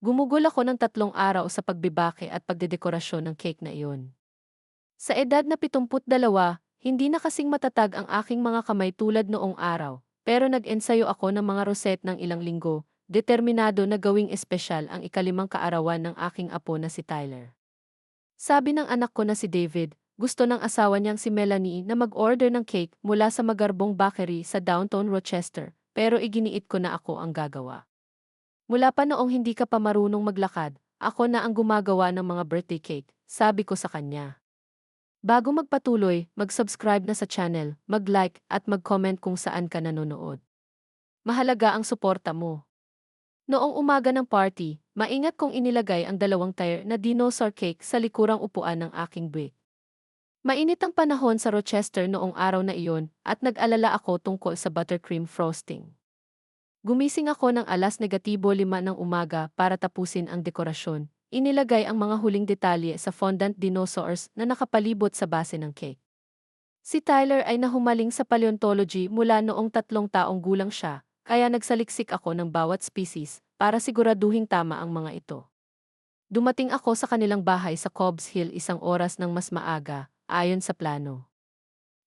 Gumugol ako ng 3 araw sa pagbibake at pagdedekorasyon ng cake na iyon. Sa edad na 72, hindi na kasing matatag ang aking mga kamay tulad noong araw, pero nag-ensayo ako ng mga roset ng ilang linggo, determinado na gawing espesyal ang ikalimang kaarawan ng aking apo na si Tyler. Sabi ng anak ko na si David, gusto ng asawa niyang si Melanie na mag-order ng cake mula sa magarbong bakery sa downtown Rochester, pero iginiit ko na ako ang gagawa. Mula pa noong hindi ka pa marunong maglakad, ako na ang gumagawa ng mga birthday cake, sabi ko sa kanya. Bago magpatuloy, mag-subscribe na sa channel, mag-like at mag-comment kung saan ka nanonood. Mahalaga ang suporta mo. Noong umaga ng party, maingat kong inilagay ang 2 tier na dinosaur cake sa likurang upuan ng aking buwik. Mainit ang panahon sa Rochester noong araw na iyon at nag-alala ako tungkol sa buttercream frosting. Gumising ako ng 5:05 ng umaga para tapusin ang dekorasyon. Inilagay ang mga huling detalye sa fondant dinosaurs na nakapalibot sa base ng cake. Si Tyler ay nahumaling sa paleontology mula noong 3 taong gulang siya, kaya nagsaliksik ako ng bawat species para siguraduhing tama ang mga ito. Dumating ako sa kanilang bahay sa Cobbs Hill 1 oras ng mas maaga, ayon sa plano.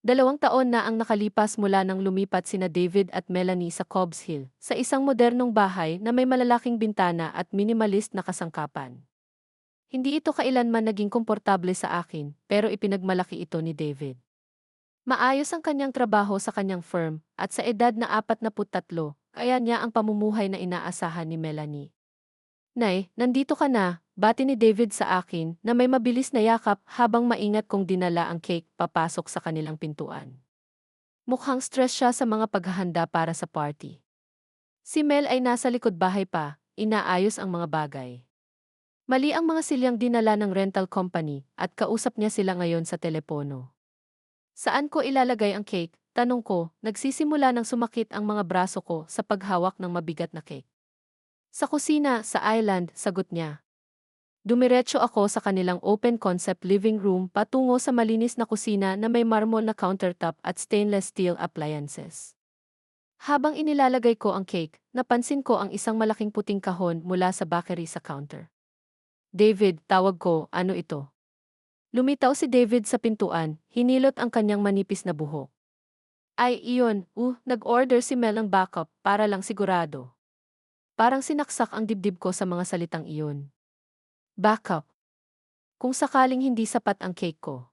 2 taon na ang nakalipas mula nang lumipat sina David at Melanie sa Cobbs Hill, sa isang modernong bahay na may malalaking bintana at minimalist na kasangkapan. Hindi ito kailanman naging komportable sa akin, pero ipinagmalaki ito ni David. Maayos ang kanyang trabaho sa kanyang firm, at sa edad na 43, kaya niya ang pamumuhay na inaasahan ni Melanie. Nay, nandito ka na, bati ni David sa akin na may mabilis na yakap habang maingat kong dinala ang cake papasok sa kanilang pintuan. Mukhang stress siya sa mga paghahanda para sa party. Si Mel ay nasa likod bahay pa, inaayos ang mga bagay. Mali ang mga silyang dinala ng rental company at kausap niya sila ngayon sa telepono. Saan ko ilalagay ang cake? Tanong ko, nagsisimula ng sumakit ang mga braso ko sa paghawak ng mabigat na cake. Sa kusina, sa island, sagot niya. Dumiretso ako sa kanilang open-concept living room patungo sa malinis na kusina na may marmol na countertop at stainless steel appliances. Habang inilalagay ko ang cake, napansin ko ang isang malaking puting kahon mula sa bakery sa counter. David, tawag ko, ano ito? Lumitaw si David sa pintuan, hinilot ang kanyang manipis na buhok. Ay, iyon, nag-order si Mel ng backup para lang sigurado. Parang sinaksak ang dibdib ko sa mga salitang iyon. Backup. Kung sakaling hindi sapat ang cake ko.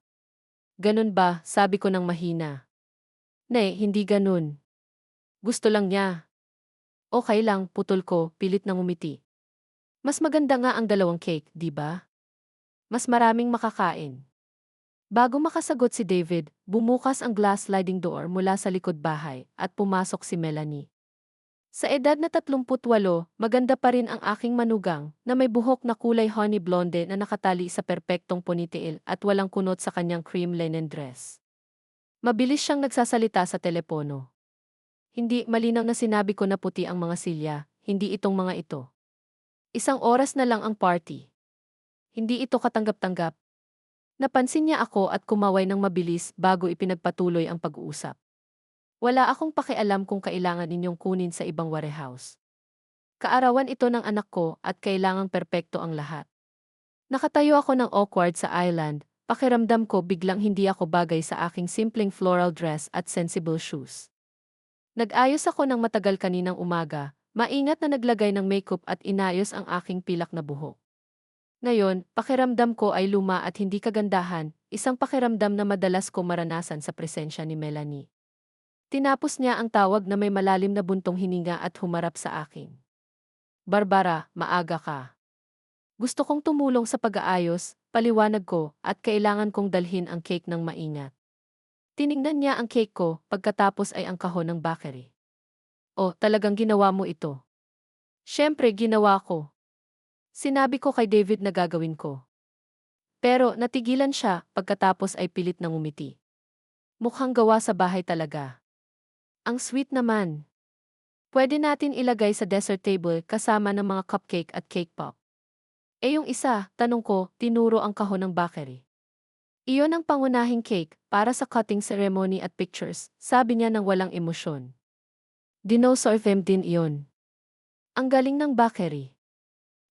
Ganun ba, sabi ko ng mahina. Ne, hindi ganun. Gusto lang niya. Okay lang, putol ko, pilit na ngumiti. Mas maganda nga ang 2 cake, di ba? Mas maraming makakain. Bago makasagot si David, bumukas ang glass sliding door mula sa likod bahay at pumasok si Melanie. Sa edad na 38, maganda pa rin ang aking manugang na may buhok na kulay honey blonde na nakatali sa perpektong ponytail at walang kunot sa kanyang cream linen dress. Mabilis siyang nagsasalita sa telepono. Hindi, malinaw na sinabi ko na puti ang mga silya, hindi itong mga ito. 1 oras na lang ang party. Hindi ito katanggap-tanggap. Napansin niya ako at kumaway ng mabilis bago ipinagpatuloy ang pag-uusap. Wala akong pakialam kung kailangan ninyong kunin sa ibang warehouse. Kaarawan ito ng anak ko at kailangang perpekto ang lahat. Nakatayo ako ng awkward sa island, pakiramdam ko biglang hindi ako bagay sa aking simpleng floral dress at sensible shoes. Nag-ayos ako ng matagal kaninang umaga, maingat na naglagay ng makeup at inayos ang aking pilak na buhok. Ngayon, pakiramdam ko ay luma at hindi kagandahan, isang pakiramdam na madalas ko maranasan sa presensya ni Melanie. Tinapos niya ang tawag na may malalim na buntong hininga at humarap sa akin. Barbara, maaga ka. Gusto kong tumulong sa pag-aayos, paliwanag ko, at kailangan kong dalhin ang cake ng maingat. Tiningnan niya ang cake ko, pagkatapos ay ang kahon ng bakery. Oh, talagang ginawa mo ito. Siyempre, ginawa ko. Sinabi ko kay David na gagawin ko. Pero natigilan siya, pagkatapos ay pilit na ngumiti. Mukhang gawa sa bahay talaga. Ang sweet naman. Pwede natin ilagay sa dessert table kasama ng mga cupcake at cake pop. Eh yung isa, tanong ko, tinuro ang kahon ng bakery. Iyon ang pangunahing cake para sa cutting ceremony at pictures, sabi niya ng walang emosyon. Dinosaur theme din iyon. Ang galing ng bakery.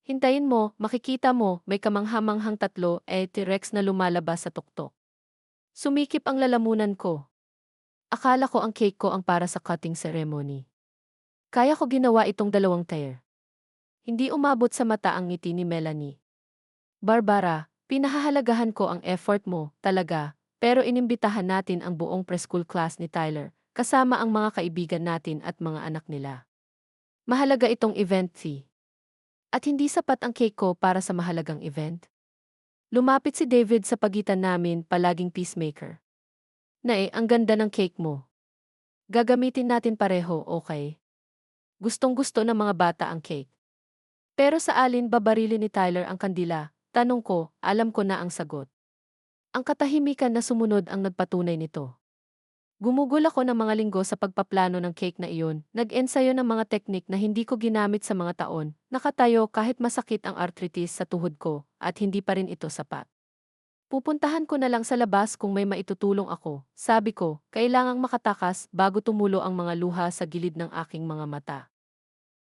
Hintayin mo, makikita mo, may kamanghamanghang tatlo T-Rex na lumalabas sa tuktok. Sumikip ang lalamunan ko. Akala ko ang cake ko ang para sa cutting ceremony. Kaya ko ginawa itong 2 tier. Hindi umabot sa mata ang ngiti ni Melanie. Barbara, pinahahalagahan ko ang effort mo, talaga, pero inimbitahan natin ang buong preschool class ni Tyler, kasama ang mga kaibigan natin at mga anak nila. Mahalaga itong event fee. At hindi sapat ang cake ko para sa mahalagang event. Lumapit si David sa pagitan namin, palaging peacemaker. Ang ganda ng cake mo. Gagamitin natin pareho, okay? Gustong-gusto ng mga bata ang cake. Pero sa alin babarilin ni Tyler ang kandila? Tanong ko, alam ko na ang sagot. Ang katahimikan na sumunod ang nagpatunay nito. Gumugol ako ng mga linggo sa pagpaplano ng cake na iyon, nag-ensayo ng mga teknik na hindi ko ginamit sa mga taon, nakatayo kahit masakit ang arthritis sa tuhod ko, at hindi pa rin ito sapat. Pupuntahan ko na lang sa labas kung may maitutulong ako, sabi ko, kailangang makatakas bago tumulo ang mga luha sa gilid ng aking mga mata.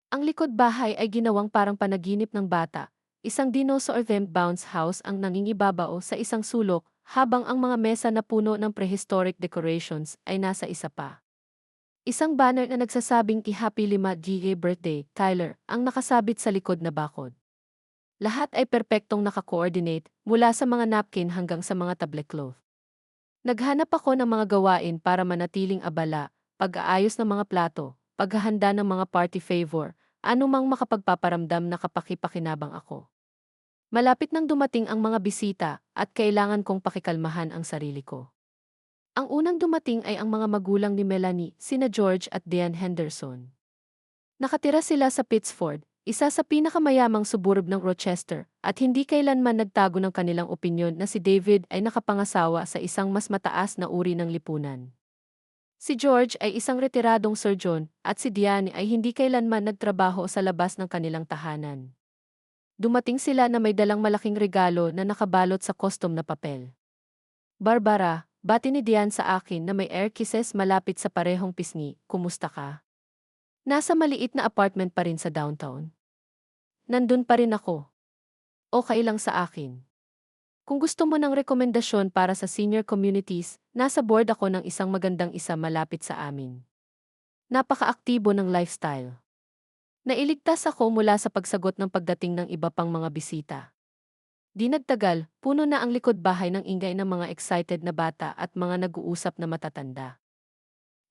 Ang likod bahay ay ginawang parang panaginip ng bata. Isang dinosaur-themed bounce house ang nangingibabao sa isang sulok, habang ang mga mesa na puno ng prehistoric decorations ay nasa isa pa. Isang banner na nagsasabing Happy 5th birthday, Tyler, ang nakasabit sa likod na bakod. Lahat ay perpektong naka-coordinate, mula sa mga napkin hanggang sa mga tablecloth. Naghanap ako ng mga gawain para manatiling abala, pag-aayos ng mga plato, paghahanda ng mga party favor, anumang makapagpaparamdam na kapakipakinabang ako. Malapit nang dumating ang mga bisita at kailangan kong pakikalmahan ang sarili ko. Ang unang dumating ay ang mga magulang ni Melanie, sina George at Diane Henderson. Nakatira sila sa Pittsford, isa sa pinakamayamang suburb ng Rochester, at hindi kailanman nagtago ng kanilang opinyon na si David ay nakapangasawa sa isang mas mataas na uri ng lipunan. Si George ay isang retiradong surgeon at si Diane ay hindi kailanman nagtrabaho sa labas ng kanilang tahanan. Dumating sila na may dalang malaking regalo na nakabalot sa custom na papel. Barbara, bati ni Diane sa akin na may air kisses malapit sa parehong pisngi, kumusta ka? Nasa maliit na apartment pa rin sa downtown. Nandun pa rin ako. Okay lang sa akin. Kung gusto mo ng rekomendasyon para sa senior communities, nasa board ako ng isang magandang isa malapit sa amin. Napaka-aktibo ng lifestyle. Nailigtas ako mula sa pagsagot ng pagdating ng iba pang mga bisita. Di nagtagal, puno na ang likod bahay ng ingay ng mga excited na bata at mga nag-uusap na matatanda.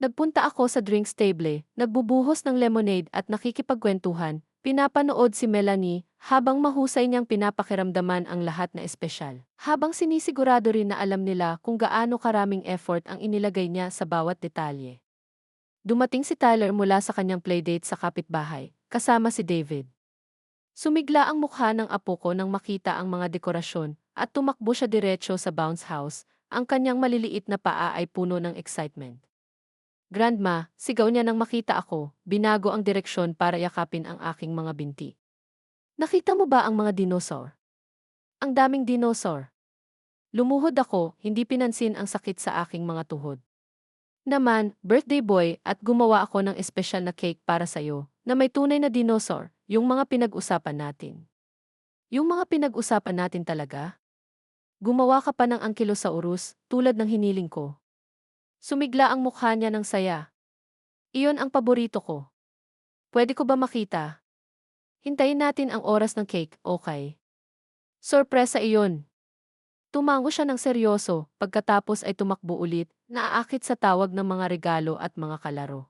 Nagpunta ako sa drinks table, nagbubuhos ng lemonade at nakikipagkwentuhan, pinapanood si Melanie habang mahusay niyang pinapakiramdaman ang lahat na espesyal. Habang sinisigurado rin na alam nila kung gaano karaming effort ang inilagay niya sa bawat detalye. Dumating si Tyler mula sa kanyang playdate sa kapitbahay, kasama si David. Sumigla ang mukha ng apo ko nang makita ang mga dekorasyon at tumakbo siya diretso sa bounce house, ang kanyang maliliit na paa ay puno ng excitement. Grandma, sigaw niya nang makita ako, binago ang direksyon para yakapin ang aking mga binti. Nakita mo ba ang mga dinosaur? Ang daming dinosaur. Lumuhod ako, hindi pinansin ang sakit sa aking mga tuhod. Naman, birthday boy, at gumawa ako ng espesyal na cake para sa'yo, na may tunay na dinosaur, yung mga pinag-usapan natin. Yung mga pinag-usapan natin talaga? Gumawa ka pa ng Ankylosaurus, tulad ng hiniling ko. Sumigla ang mukha niya ng saya. Iyon ang paborito ko. Pwede ko ba makita? Hintayin natin ang oras ng cake, okay? Sorpresa iyon. Tumango siya ng seryoso, pagkatapos ay tumakbo ulit, naaakit sa tawag ng mga regalo at mga kalaro.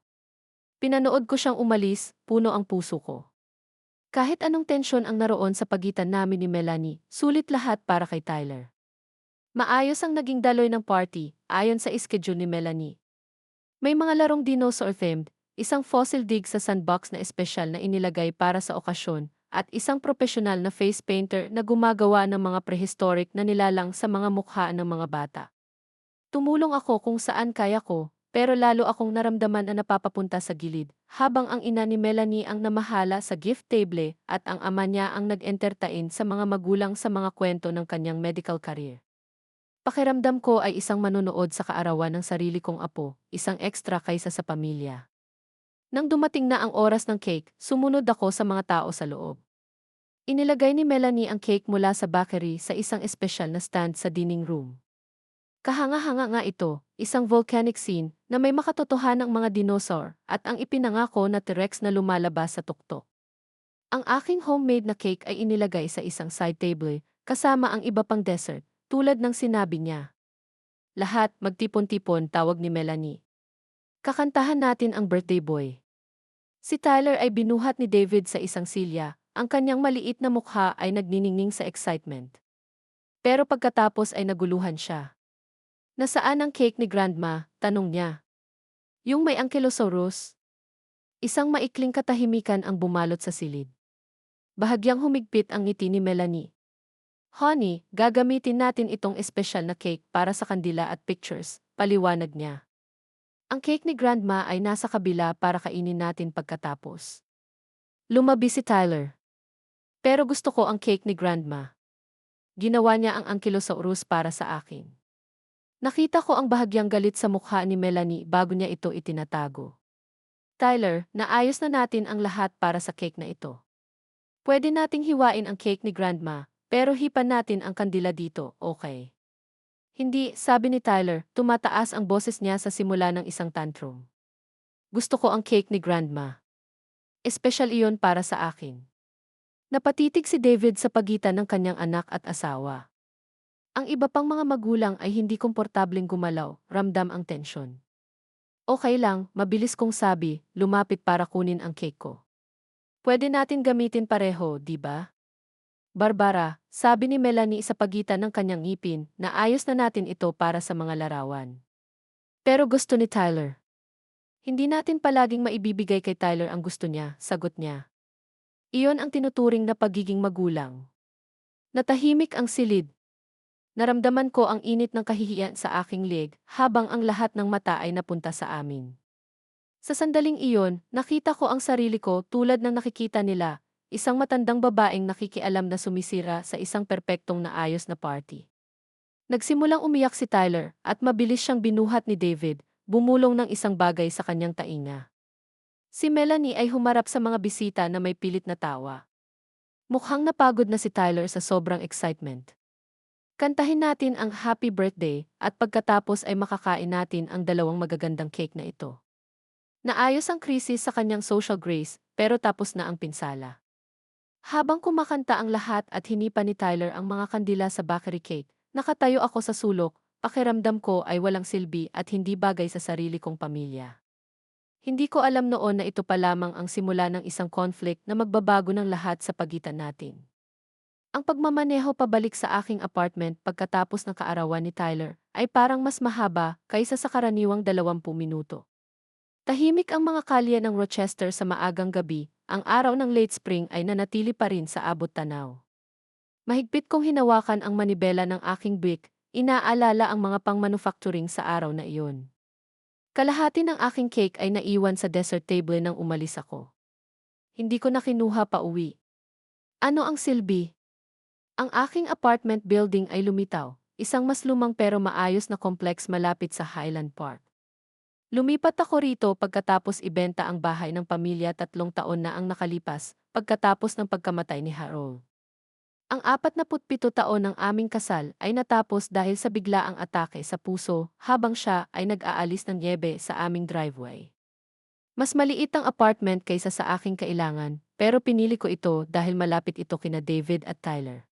Pinanood ko siyang umalis, puno ang puso ko. Kahit anong tensyon ang naroon sa pagitan namin ni Melanie, sulit lahat para kay Tyler. Maayos ang naging daloy ng party, ayon sa schedule ni Melanie. May mga larong dinosaur-themed, isang fossil dig sa sandbox na espesyal na inilagay para sa okasyon, at isang profesional na face painter na gumagawa ng mga prehistoric na nilalang sa mga mukha ng mga bata. Tumulong ako kung saan kaya ko, pero lalo akong naramdaman na napapapunta sa gilid, habang ang ina ni Melanie ang namahala sa gift table at ang ama niya ang nag-entertain sa mga magulang sa mga kwento ng kanyang medical career. Pakiramdam ko ay isang manonood sa kaarawan ng sarili kong apo, isang extra kaysa sa pamilya. Nang dumating na ang oras ng cake, sumunod ako sa mga tao sa loob. Inilagay ni Melanie ang cake mula sa bakery sa isang espesyal na stand sa dining room. Kahanga-hanga nga ito, isang volcanic scene na may makatotohanang mga dinosaur at ang ipinangako na T-Rex na lumalabas sa tuktok. Ang aking homemade na cake ay inilagay sa isang side table kasama ang iba pang dessert, tulad ng sinabi niya. Lahat magtipon-tipon, tawag ni Melanie. Kakantahan natin ang birthday boy. Si Tyler ay binuhat ni David sa isang silya, ang kanyang maliit na mukha ay nagniningning sa excitement. Pero pagkatapos ay naguluhan siya. Nasaan ang cake ni Grandma? Tanong niya. Yung may Ankylosaurus? Isang maikling katahimikan ang bumalot sa silid. Bahagyang humigpit ang ngiti ni Melanie. Honey, gagamitin natin itong espesyal na cake para sa kandila at pictures, paliwanag niya. Ang cake ni Grandma ay nasa kabila para kainin natin pagkatapos. Lumabi si Tyler. Pero gusto ko ang cake ni Grandma. Ginawa niya ang Ankylosaurus para sa akin. Nakita ko ang bahagyang galit sa mukha ni Melanie bago niya ito itinatago. Tyler, naayos na natin ang lahat para sa cake na ito. Pwede nating hiwain ang cake ni Grandma, pero hipan natin ang kandila dito, okay? Hindi, sabi ni Tyler, tumataas ang boses niya sa simula ng isang tantrum. Gusto ko ang cake ni Grandma. Espesyal iyon para sa akin. Napatitig si David sa pagitan ng kanyang anak at asawa. Ang iba pang mga magulang ay hindi komportableng gumalaw, ramdam ang tensyon. Okay lang, mabilis kong sabi, lumapit para kunin ang cake ko. Pwede natin gamitin pareho, di ba? Barbara, sabi ni Melanie sa pagitan ng kanyang ngipin, na ayos na natin ito para sa mga larawan. Pero gusto ni Tyler. Hindi natin palaging maibibigay kay Tyler ang gusto niya, sagot niya. Iyon ang tinuturing na pagiging magulang. Natahimik ang silid. Naramdaman ko ang init ng kahihiyan sa aking leg habang ang lahat ng mata ay napunta sa amin. Sa sandaling iyon, nakita ko ang sarili ko tulad ng nakikita nila, isang matandang babaeng nakikialam na sumisira sa isang perpektong naayos na party. Nagsimulang umiyak si Tyler at mabilis siyang binuhat ni David, bumulong ng isang bagay sa kanyang tainga. Si Melanie ay humarap sa mga bisita na may pilit na tawa. Mukhang napagod na si Tyler sa sobrang excitement. Kantahin natin ang happy birthday at pagkatapos ay makakain natin ang dalawang magagandang cake na ito. Naayos ang krisis sa kanyang social grace, pero tapos na ang pinsala. Habang kumakanta ang lahat at hinipa ni Tyler ang mga kandila sa bakery cake, nakatayo ako sa sulok, pakiramdam ko ay walang silbi at hindi bagay sa sarili kong pamilya. Hindi ko alam noon na ito pa lamang ang simula ng isang conflict na magbabago ng lahat sa pagitan natin. Ang pagmamaneho pabalik sa aking apartment pagkatapos ng kaarawan ni Tyler ay parang mas mahaba kaysa sa karaniwang 20 minuto. Tahimik ang mga kalye ng Rochester sa maagang gabi, ang araw ng late spring ay nanatili pa rin sa abot tanaw. Mahigpit kong hinawakan ang manibela ng aking brick, inaalala ang mga pang-manufacturing sa araw na iyon. Kalahati ng aking cake ay naiwan sa dessert table nang umalis ako. Hindi ko na kinuha pa uwi. Ano ang silbi? Ang aking apartment building ay lumitaw, isang mas lumang pero maayos na complex malapit sa Highland Park. Lumipat ako rito pagkatapos ibenta ang bahay ng pamilya 3 taon na ang nakalipas, pagkatapos ng pagkamatay ni Harold. Ang 47 taon ng aming kasal ay natapos dahil sa biglaang atake sa puso habang siya ay nag-aalis ng niebe sa aming driveway. Mas maliit ang apartment kaysa sa aking kailangan, pero pinili ko ito dahil malapit ito kina David at Tyler.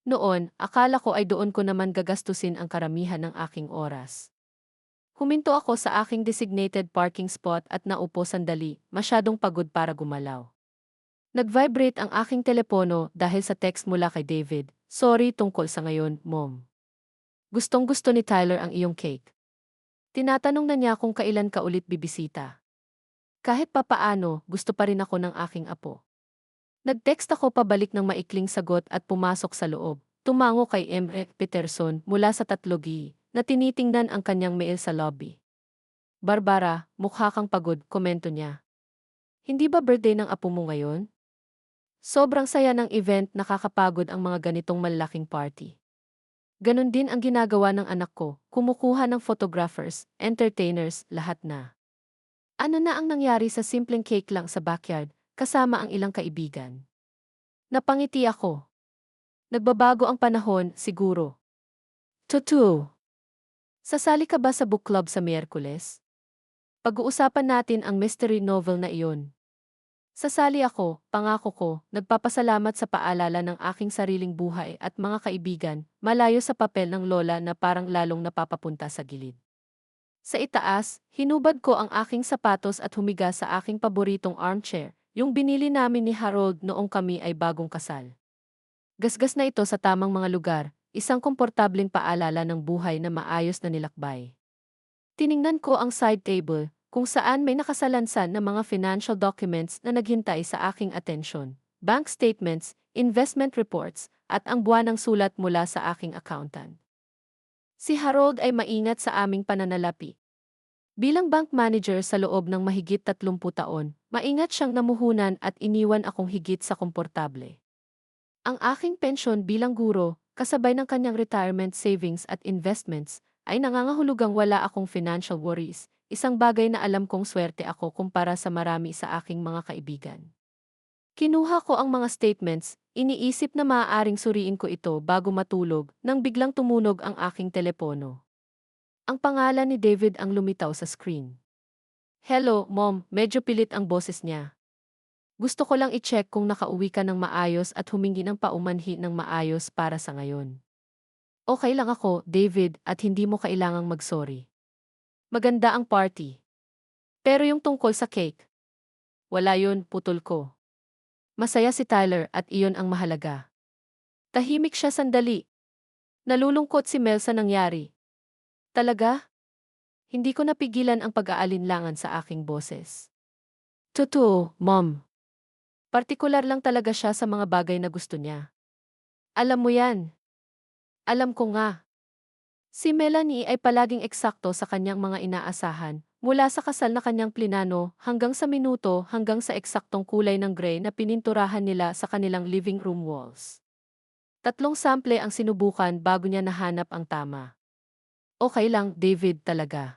Noon, akala ko ay doon ko naman gagastusin ang karamihan ng aking oras. Huminto ako sa aking designated parking spot at naupo sandali, masyadong pagod para gumalaw. Nag-vibrate ang aking telepono dahil sa text mula kay David, "Sorry tungkol sa ngayon, Mom. Gustong-gusto ni Tyler ang iyong cake. Tinatanong na niya kung kailan ka ulit bibisita. Kahit papaano, gusto pa rin ako ng aking apo." Nag-text ako pabalik ng maikling sagot at pumasok sa loob. Tumango kay Emre Peterson mula sa 3G na tinitingnan ang kanyang mail sa lobby. "Barbara, mukha kang pagod," komento niya. "Hindi ba birthday ng apo mo ngayon?" Sobrang saya ng event, nakakapagod ang mga ganitong malalaking party. Ganon din ang ginagawa ng anak ko, kumukuha ng photographers, entertainers, lahat na. Ano na ang nangyari sa simpleng cake lang sa backyard, kasama ang ilang kaibigan? Napangiti ako. Nagbabago ang panahon, siguro. Totoo. Sasali ka ba sa book club sa Miyerkules? Pag-uusapan natin ang mystery novel na iyon. Sasali ako, pangako ko, nagpapasalamat sa paalala ng aking sariling buhay at mga kaibigan, malayo sa papel ng lola na parang lalong napapapunta sa gilid. Sa itaas, hinubad ko ang aking sapatos at humiga sa aking paboritong armchair, yung binili namin ni Harold noong kami ay bagong kasal. Gasgas na ito sa tamang mga lugar, isang komportableng paalala ng buhay na maayos na nilakbay. Tiningnan ko ang side table, kung saan may nakasalansan na mga financial documents na naghintay sa aking atensyon, bank statements, investment reports, at ang buwanang sulat mula sa aking accountant. Si Harold ay maingat sa aming pananalapi. Bilang bank manager sa loob ng mahigit 30 taon, maingat siyang namuhunan at iniwan akong higit sa komportable. Ang aking pensyon bilang guro, kasabay ng kanyang retirement savings at investments, ay nangangahulugang wala akong financial worries, isang bagay na alam kong swerte ako kumpara sa marami sa aking mga kaibigan. Kinuha ko ang mga statements, iniisip na maaaring suriin ko ito bago matulog nang biglang tumunog ang aking telepono. Ang pangalan ni David ang lumitaw sa screen. Hello, Mom, medyo pilit ang boses niya. Gusto ko lang i-check kung nakauwi ka ng maayos at humingi ng paumanhi ng maayos para sa ngayon. Okay lang ako, David, at hindi mo kailangang mag-sorry. Maganda ang party. Pero yung tungkol sa cake, wala yun, putol ko. Masaya si Tyler at iyon ang mahalaga. Tahimik siya sandali. Nalulungkot si Mel sa nangyari. Talaga? Hindi ko napigilan ang pag-aalinlangan sa aking boses. Totoo, Mom. Partikular lang talaga siya sa mga bagay na gusto niya. Alam mo yan. Alam ko nga. Si Melanie ay palaging eksakto sa kanyang mga inaasahan, mula sa kasal na kanyang plinano hanggang sa minuto hanggang sa eksaktong kulay ng gray na pininturahan nila sa kanilang living room walls. 3 sample ang sinubukan bago niya nahanap ang tama. Okay lang, David, talaga.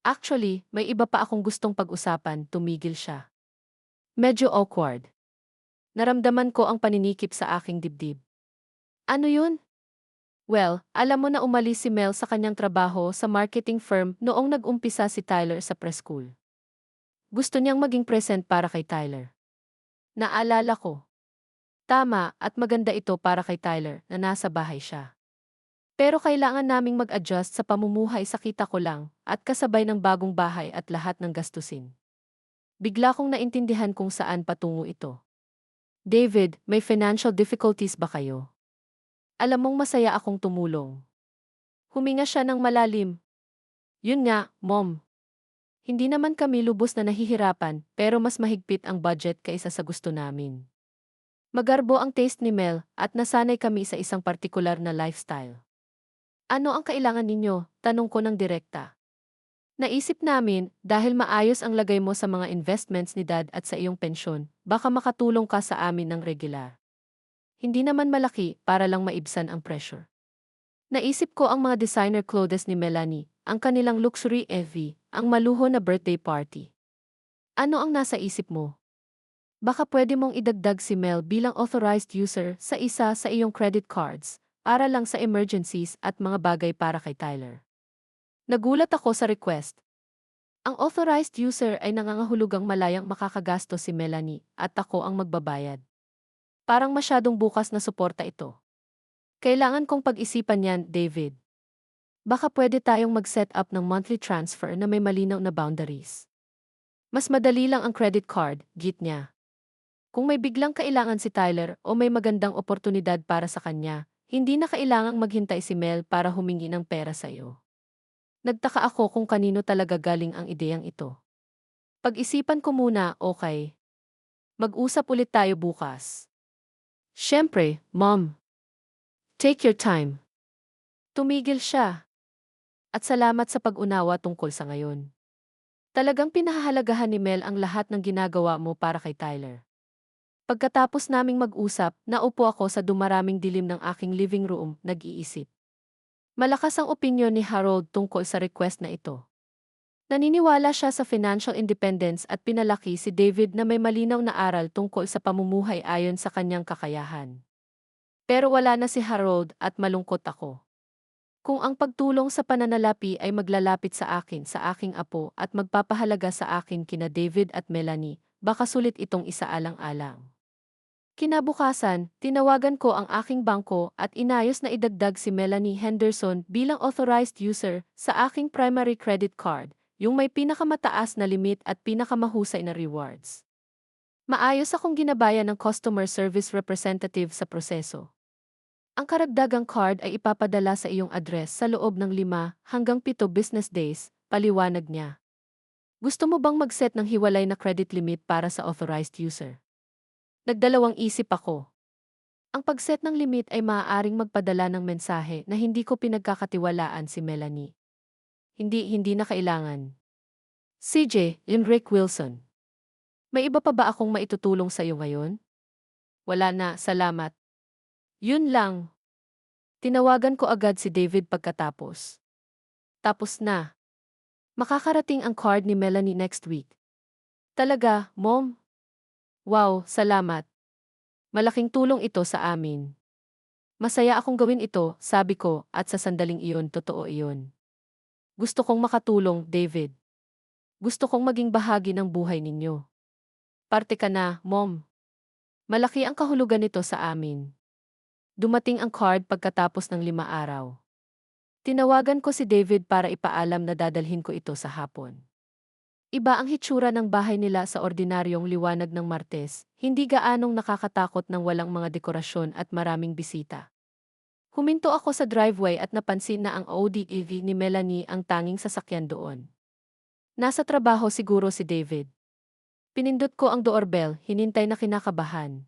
Actually, may iba pa akong gustong pag-usapan, tumigil siya. Medyo awkward. Naramdaman ko ang paninikip sa aking dibdib. Ano yun? Well, alam mo na umalis si Mel sa kanyang trabaho sa marketing firm noong nag-umpisa si Tyler sa preschool. Gusto niyang maging present para kay Tyler. Naalala ko. Tama, at maganda ito para kay Tyler na nasa bahay siya. Pero kailangan naming mag-adjust sa pamumuhay sa kita ko lang at kasabay ng bagong bahay at lahat ng gastusin. Bigla kong naintindihan kung saan patungo ito. David, may financial difficulties ba kayo? Alam mong masaya akong tumulong. Huminga siya ng malalim. Yun nga, Mom. Hindi naman kami lubos na nahihirapan pero mas mahigpit ang budget kaysa sa gusto namin. Magarbo ang taste ni Mel at nasanay kami sa isang partikular na lifestyle. Ano ang kailangan ninyo? Tanong ko ng direkta. Naisip namin, dahil maayos ang lagay mo sa mga investments ni Dad at sa iyong pensyon, baka makatulong ka sa amin ng regular. Hindi naman malaki para lang maibsan ang pressure. Naisip ko ang mga designer clothes ni Melanie, ang kanilang luxury EV, ang maluho na birthday party. Ano ang nasa isip mo? Baka pwede mong idagdag si Mel bilang authorized user sa isa sa iyong credit cards, para lang sa emergencies at mga bagay para kay Tyler. Nagulat ako sa request. Ang authorized user ay nangangahulugang malayang makakagasto si Melanie at ako ang magbabayad. Parang masyadong bukas na suporta ito. Kailangan kong pag-isipan yan, David. Baka pwede tayong mag-set up ng monthly transfer na may malinaw na boundaries. Mas madali lang ang credit card, git niya. Kung may biglang kailangan si Tyler o may magandang oportunidad para sa kanya, hindi na kailangang maghintay si Mel para humingi ng pera sa iyo. Nagtaka ako kung kanino talaga galing ang ideyang ito. Pag-isipan ko muna, okay. Mag-usap ulit tayo bukas. Siyempre, Mom. Take your time. Tumigil siya. At salamat sa pag-unawa tungkol sa ngayon. Talagang pinahahalagahan ni Mel ang lahat ng ginagawa mo para kay Tyler. Pagkatapos naming mag-usap, naupo ako sa dumaraming dilim ng aking living room, nag-iisip. Malakas ang opinyon ni Harold tungkol sa request na ito. Naniniwala siya sa financial independence at pinalaki si David na may malinaw na aral tungkol sa pamumuhay ayon sa kanyang kakayahan. Pero wala na si Harold at malungkot ako. Kung ang pagtulong sa pananalapi ay maglalapit sa akin sa aking apo at magpapahalaga sa akin kina David at Melanie, baka sulit itong isaalang-alang. Kinabukasan, tinawagan ko ang aking bangko at inayos na idagdag si Melanie Henderson bilang authorized user sa aking primary credit card, yung may pinakamataas na limit at pinakamahusay na rewards. Maayos akong ginabayan ng customer service representative sa proseso. Ang karagdagang card ay ipapadala sa iyong address sa loob ng 5 hanggang 7 business days, paliwanag niya. Gusto mo bang mag-set ng hiwalay na credit limit para sa authorized user? Nagdalawang isip ako. Ang pag-set ng limit ay maaaring magpadala ng mensahe na hindi ko pinagkakatiwalaan si Melanie. Hindi na kailangan. CJ, yung Rick Wilson. May iba pa ba akong maitutulong sa iyo ngayon? Wala na, salamat. Yun lang. Tinawagan ko agad si David pagkatapos. Tapos na. Makakarating ang card ni Melanie next week. Talaga, Mom? Wow, salamat. Malaking tulong ito sa amin. Masaya akong gawin ito, sabi ko, at sa sandaling iyon totoo iyon. Gusto kong makatulong, David. Gusto kong maging bahagi ng buhay ninyo. Parte ka na, Mom. Malaki ang kahulugan nito sa amin. Dumating ang card pagkatapos ng 5 araw. Tinawagan ko si David para ipaalam na dadalhin ko ito sa hapon. Iba ang hitsura ng bahay nila sa ordinaryong liwanag ng Martes, hindi gaanong nakakatakot ng walang mga dekorasyon at maraming bisita. Huminto ako sa driveway at napansin na ang Audi EV ni Melanie ang tanging sasakyan doon. Nasa trabaho siguro si David. Pinindot ko ang doorbell, hinintay na kinakabahan.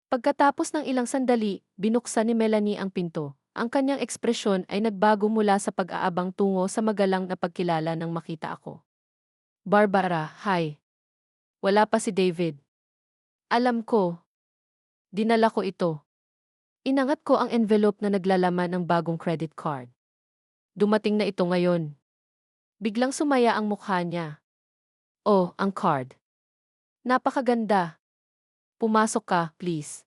Pagkatapos ng ilang sandali, binuksan ni Melanie ang pinto. Ang kanyang ekspresyon ay nagbago mula sa pag-aabang tungo sa magalang na pagkilala nang makita ako. Barbara, hi. Wala pa si David. Alam ko. Dinala ko ito. Inangat ko ang envelope na naglalaman ng bagong credit card. Dumating na ito ngayon. Biglang sumaya ang mukha niya. Oh, ang card. Napakaganda. Pumasok ka, please.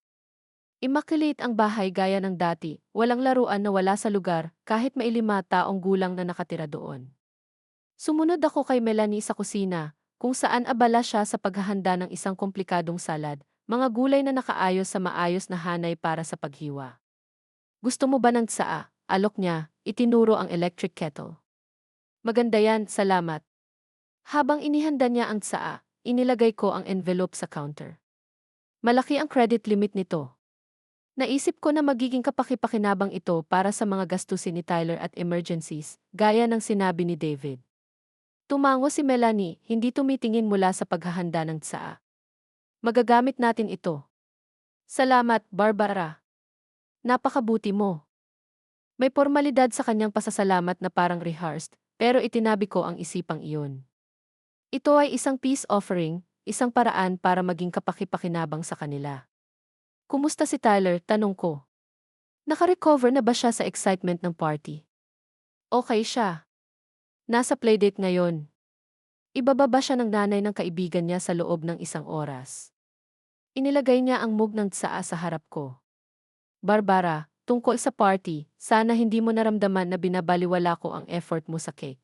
Immaculate ang bahay gaya ng dati, walang laruan na wala sa lugar, kahit may 5 taong gulang na nakatira doon. Sumunod ako kay Melanie sa kusina, kung saan abala siya sa paghahanda ng isang komplikadong salad, mga gulay na nakaayos sa maayos na hanay para sa paghiwa. Gusto mo ba ng tsaa? Alok niya, itinuro ang electric kettle. Maganda yan, salamat. Habang inihanda niya ang tsaa, inilagay ko ang envelope sa counter. Malaki ang credit limit nito. Naisip ko na magiging kapaki-pakinabang ito para sa mga gastusin ni Tyler at emergencies, gaya ng sinabi ni David. Tumango si Melanie, hindi tumitingin mula sa paghahanda ng tsaa. Magagamit natin ito. Salamat, Barbara. Napakabuti mo. May formalidad sa kanyang pasasalamat na parang rehearsed, pero itinabi ko ang isipang iyon. Ito ay isang peace offering, isang paraan para maging kapaki-pakinabang sa kanila. Kumusta si Tyler? Tanong ko. Nakarecover na ba siya sa excitement ng party? Okay siya. Nasa playdate ngayon. Ibababa siya ng nanay ng kaibigan niya sa loob ng 1 oras. Inilagay niya ang mug ng tsaa sa harap ko. Barbara, tungkol sa party, sana hindi mo naramdaman na binabaliwala ko ang effort mo sa cake.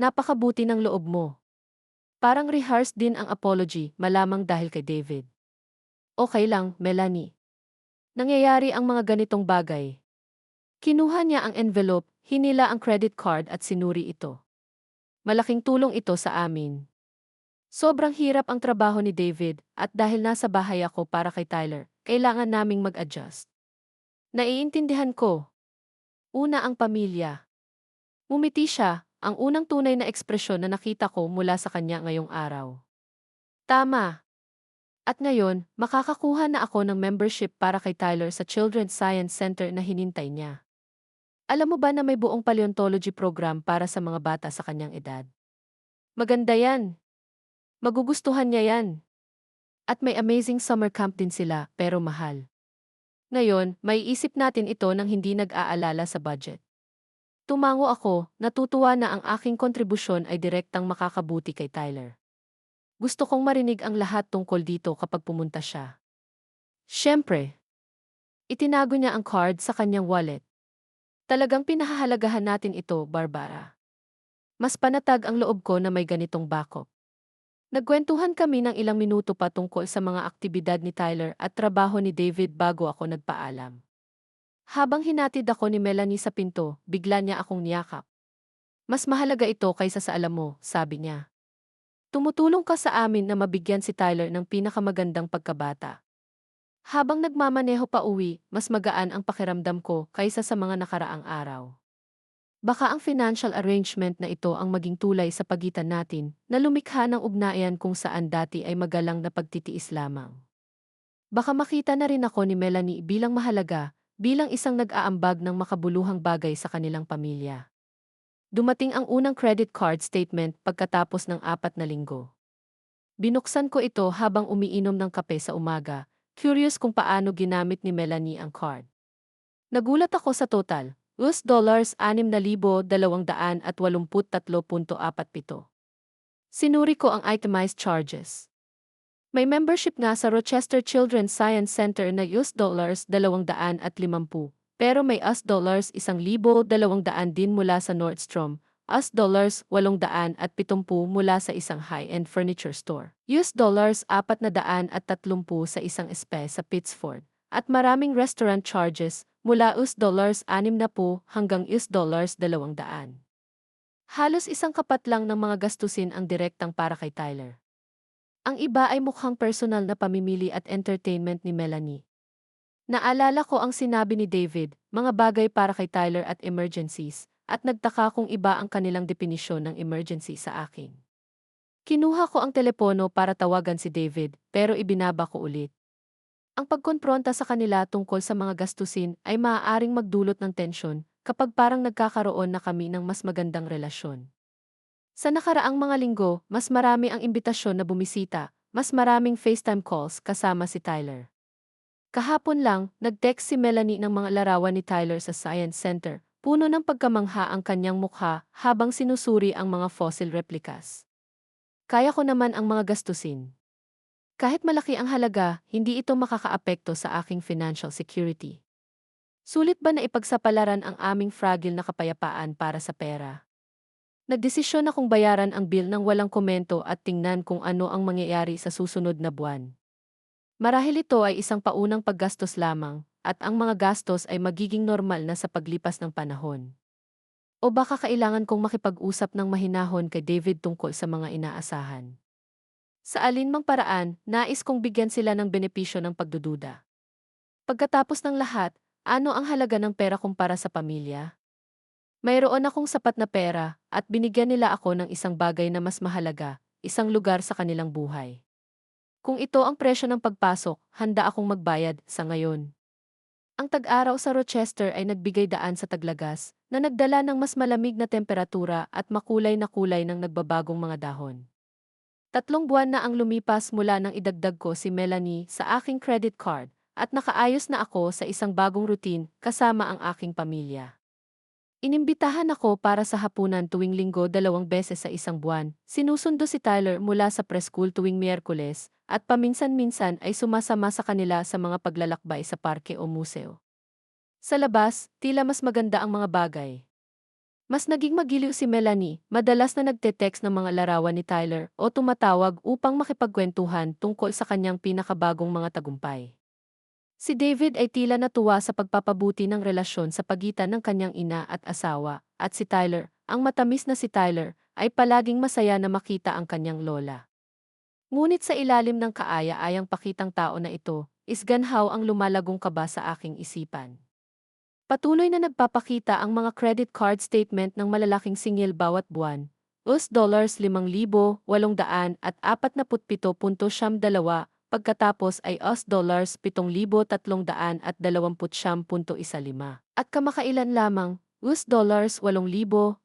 Napakabuti ng loob mo. Parang rehearsed din ang apology, malamang dahil kay David. Okay lang, Melanie. Nangyayari ang mga ganitong bagay. Kinuha niya ang envelope, hinila ang credit card at sinuri ito. Malaking tulong ito sa amin. Sobrang hirap ang trabaho ni David at dahil nasa bahay ako para kay Tyler, kailangan naming mag-adjust. Naiintindihan ko. Una ang pamilya. Ngumiti siya, ang unang tunay na ekspresyon na nakita ko mula sa kanya ngayong araw. Tama. At ngayon, makakakuha na ako ng membership para kay Tyler sa Children's Science Center na hinintay niya. Alam mo ba na may buong paleontology program para sa mga bata sa kanyang edad? Maganda yan. Magugustuhan niya yan. At may amazing summer camp din sila, pero mahal. Ngayon, may isip natin ito nang hindi nag-aalala sa budget. Tumango ako, natutuwa na ang aking kontribusyon ay direktang makakabuti kay Tyler. Gusto kong marinig ang lahat tungkol dito kapag pumunta siya. Siyempre, itinago niya ang card sa kanyang wallet. Talagang pinahahalagahan natin ito, Barbara. Mas panatag ang loob ko na may ganitong backup. Nagkwentuhan kami ng ilang minuto pa tungkol sa mga aktibidad ni Tyler at trabaho ni David bago ako nagpaalam. Habang hinatid ako ni Melanie sa pinto, bigla niya akong niyakap. Mas mahalaga ito kaysa sa alam mo, sabi niya. Tumutulong ka sa amin na mabigyan si Tyler ng pinakamagandang pagkabata. Habang nagmamaneho pa uwi, mas magaan ang pakiramdam ko kaysa sa mga nakaraang araw. Baka ang financial arrangement na ito ang maging tulay sa pagitan natin na lumikha ng ugnayan kung saan dati ay magalang na pagtitiis lamang. Baka makita na rin ako ni Melanie bilang mahalaga, bilang isang nag-aambag ng makabuluhang bagay sa kanilang pamilya. Dumating ang unang credit card statement pagkatapos ng 4 na linggo. Binuksan ko ito habang umiinom ng kape sa umaga, curious kung paano ginamit ni Melanie ang card. Nagulat ako sa total, $6,283.47. Sinuri ko ang itemized charges. May membership nga sa Rochester Children's Science Center na $250, pero may $1,200 din mula sa Nordstrom, $870 mula sa isang high-end furniture store, $430 sa isang spa sa Pittsford, at maraming restaurant charges mula $60 hanggang $200. Halos isang kapat lang ng mga gastusin ang direktang para kay Tyler. Ang iba ay mukhang personal na pamimili at entertainment ni Melanie. Naalala ko ang sinabi ni David, mga bagay para kay Tyler at emergencies, at nagtaka kung iba ang kanilang definisyon ng emergency sa akin. Kinuha ko ang telepono para tawagan si David, pero ibinaba ko ulit. Ang pagkonpronta sa kanila tungkol sa mga gastusin ay maaaring magdulot ng tensyon kapag parang nagkakaroon na kami ng mas magandang relasyon. Sa nakaraang mga linggo, mas marami ang imbitasyon na bumisita, mas maraming FaceTime calls kasama si Tyler. Kahapon lang, nag-text si Melanie ng mga larawan ni Tyler sa Science Center, puno ng pagkamangha ang kanyang mukha habang sinusuri ang mga fossil replicas. Kaya ko naman ang mga gastusin. Kahit malaki ang halaga, hindi ito makakaapekto sa aking financial security. Sulit ba na ipagsapalaran ang aming fragile na kapayapaan para sa pera? Nagdesisyon akong bayaran ang bill ng walang komento at tingnan kung ano ang mangyayari sa susunod na buwan. Marahil ito ay isang paunang paggastos lamang, at ang mga gastos ay magiging normal na sa paglipas ng panahon. O baka kailangan kong makipag-usap ng mahinahon kay David tungkol sa mga inaasahan. Sa alinmang paraan, nais kong bigyan sila ng benepisyo ng pagdududa. Pagkatapos ng lahat, ano ang halaga ng pera kumpara sa pamilya? Mayroon akong sapat na pera, at binigyan nila ako ng isang bagay na mas mahalaga, isang lugar sa kanilang buhay. Kung ito ang presyo ng pagpasok, handa akong magbayad sa ngayon. Ang tag-araw sa Rochester ay nagbigay daan sa taglagas, na nagdala ng mas malamig na temperatura at makulay na kulay ng nagbabagong mga dahon. 3 buwan na ang lumipas mula nang idagdag ko si Melanie sa aking credit card, at nakaayos na ako sa isang bagong routine kasama ang aking pamilya. Inimbitahan ako para sa hapunan tuwing Linggo 2 beses sa isang buwan. Sinusundo si Tyler mula sa preschool tuwing Miyerkules, at paminsan-minsan ay sumasama sa kanila sa mga paglalakbay sa parke o museo. Sa labas, tila mas maganda ang mga bagay. Mas naging magiliw si Melanie, madalas na nagte-text ng mga larawan ni Tyler o tumatawag upang makipagkwentuhan tungkol sa kanyang pinakabagong mga tagumpay. Si David ay tila natuwa sa pagpapabuti ng relasyon sa pagitan ng kanyang ina at asawa, at si Tyler, ang matamis na si Tyler, ay palaging masaya na makita ang kanyang lola. Ngunit sa ilalim ng kaaya-ayang pakitang tao na ito, isganhaw ang lumalagong kaba sa aking isipan. Patuloy na nagpapakita ang mga credit card statement ng malalaking singil bawat buwan, $5,847.2, pagkatapos ay $7,329.15. At kamakailan lamang, $8,456.23.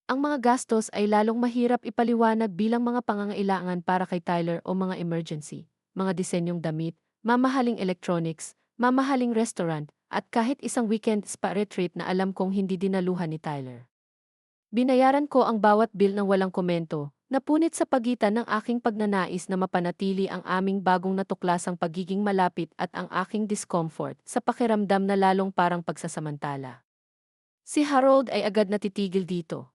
Ang mga gastos ay lalong mahirap ipaliwanag bilang mga pangangailangan para kay Tyler o mga emergency, mga disenyong damit, mamahaling electronics, mamahaling restaurant, at kahit isang weekend spa retreat na alam kong hindi dinaluhan ni Tyler. Binayaran ko ang bawat bill ng walang komento, napunit sa pagitan ng aking pagnanais na mapanatili ang aming bagong natuklasang pagiging malapit at ang aking discomfort sa pakiramdam na lalong parang pagsasamantala. Si Harold ay agad natitigil dito.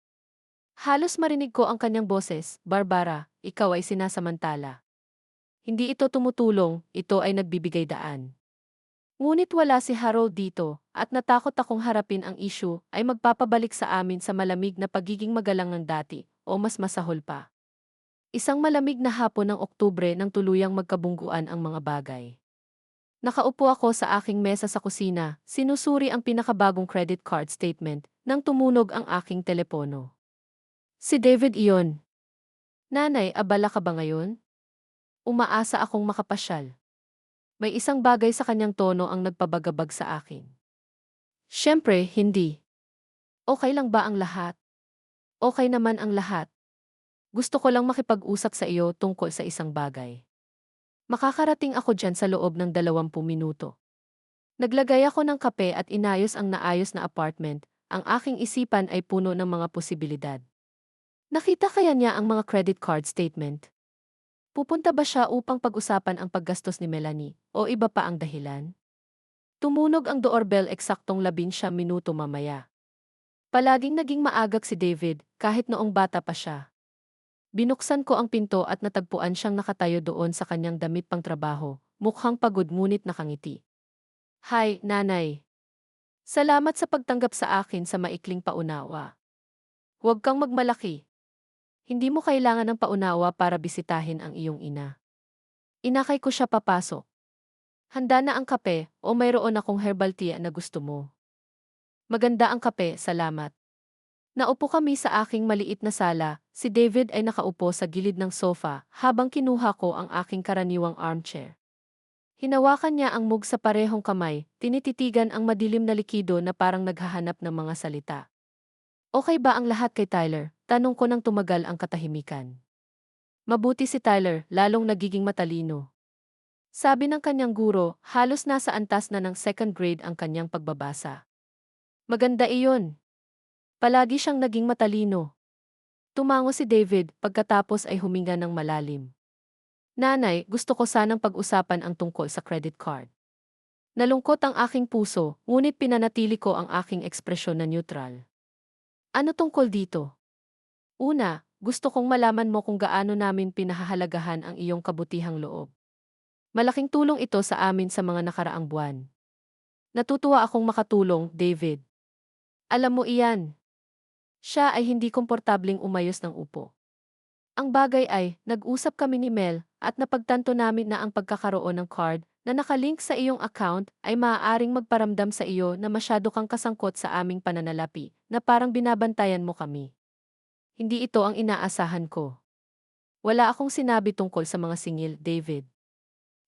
Halos marinig ko ang kanyang boses, "Barbara, ikaw ay sinasamantala. Hindi ito tumutulong, ito ay nagbibigay daan." Ngunit wala si Harold dito, at natakot akong harapin ang issue ay magpapabalik sa amin sa malamig na pagiging magalang ng dati, o mas masahol pa. Isang malamig na hapon ng Oktubre nang tuluyang magkabungguan ang mga bagay. Nakaupo ako sa aking mesa sa kusina, sinusuri ang pinakabagong credit card statement, nang tumunog ang aking telepono. Si David iyon. "Nanay, abala ka ba ngayon? Umaasa akong makapasyal." May isang bagay sa kanyang tono ang nagpabagabag sa akin. "Siyempre, hindi. Okay lang ba ang lahat?" "Okay naman ang lahat. Gusto ko lang makipag-usap sa iyo tungkol sa isang bagay. Makakarating ako dyan sa loob ng 20 minuto." Naglagay ako ng kape at inayos ang naayos na apartment. Ang aking isipan ay puno ng mga posibilidad. Nakita kaya niya ang mga credit card statement? Pupunta ba siya upang pag-usapan ang paggastos ni Melanie, o iba pa ang dahilan? Tumunog ang doorbell eksaktong 11 minuto mamaya. Palaging naging maagap si David, kahit noong bata pa siya. Binuksan ko ang pinto at natagpuan siyang nakatayo doon sa kanyang damit pangtrabaho, mukhang pagod ngunit nakangiti. "Hi, nanay. Salamat sa pagtanggap sa akin sa maikling paunawa. Huwag kang magmalaki. Hindi mo kailangan ng paunawa para bisitahin ang iyong ina." Inakay ko siya papasok. "Handa na ang kape, o mayroon akong herbal tea na gusto mo?" "Maganda ang kape, salamat." Naupo kami sa aking maliit na sala. Si David ay nakaupo sa gilid ng sofa habang kinuha ko ang aking karaniwang armchair. Hinawakan niya ang mug sa parehong kamay, tinititigan ang madilim na likido na parang naghahanap ng mga salita. "Okay ba ang lahat kay Tyler?" Tanong ko nang tumagal ang katahimikan. "Mabuti si Tyler, lalong nagiging matalino." Sabi ng kanyang guro, halos nasa antas na ng second grade ang kanyang pagbabasa. "Maganda iyon. Palagi siyang naging matalino." Tumango si David pagkatapos ay huminga ng malalim. "Nanay, gusto ko sanang pag-usapan ang tungkol sa credit card." Nalungkot ang aking puso, ngunit pinanatili ko ang aking ekspresyon na neutral. "Ano tungkol dito?" "Una, gusto kong malaman mo kung gaano namin pinahahalagahan ang iyong kabutihang loob. Malaking tulong ito sa amin sa mga nakaraang buwan." Natutuwa akong makatulong, David. "Alam mo iyan." Siya ay hindi komportabling umayos ng upo. "Ang bagay ay, nag-usap kami ni Mel, at napagtanto namin na ang pagkakaroon ng card na nakalink sa iyong account ay maaaring magparamdam sa iyo na masyado kang kasangkot sa aming pananalapi, na parang binabantayan mo kami. Hindi ito ang inaasahan ko." "Wala akong sinabi tungkol sa mga singil, David."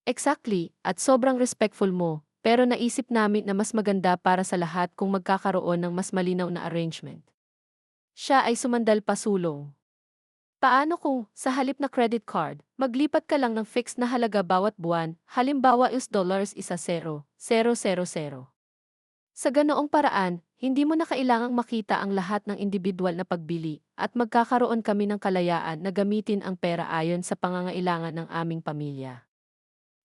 "Exactly, at sobrang respectful mo, pero naisip namin na mas maganda para sa lahat kung magkakaroon ng mas malinaw na arrangement." Siya ay sumandal pasulong. "Paano kung, sa halip na credit card, maglipat ka lang ng fixed na halaga bawat buwan, halimbawa $1 isa 0,000. Sa ganoong paraan, hindi mo na kailangang makita ang lahat ng individual na pagbili, at magkakaroon kami ng kalayaan na gamitin ang pera ayon sa pangangailangan ng aming pamilya."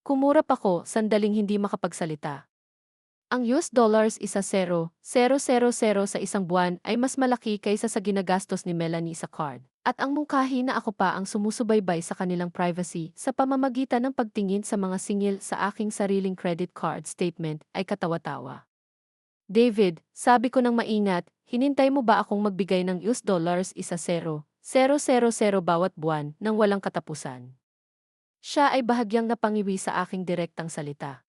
Kumurap ako, sandaling hindi makapagsalita. Ang $1 isa 0,000 sa isang buwan ay mas malaki kaysa sa ginagastos ni Melanie sa card. At ang mungkahi na ako pa ang sumusubaybay sa kanilang privacy sa pamamagitan ng pagtingin sa mga singil sa aking sariling credit card statement ay katawa-tawa. "David," sabi ko ng maingat, "hinintay mo ba akong magbigay ng $1 isa 0,000 bawat buwan nang walang katapusan?" Siya ay bahagyang napangiwi sa aking direktang salita.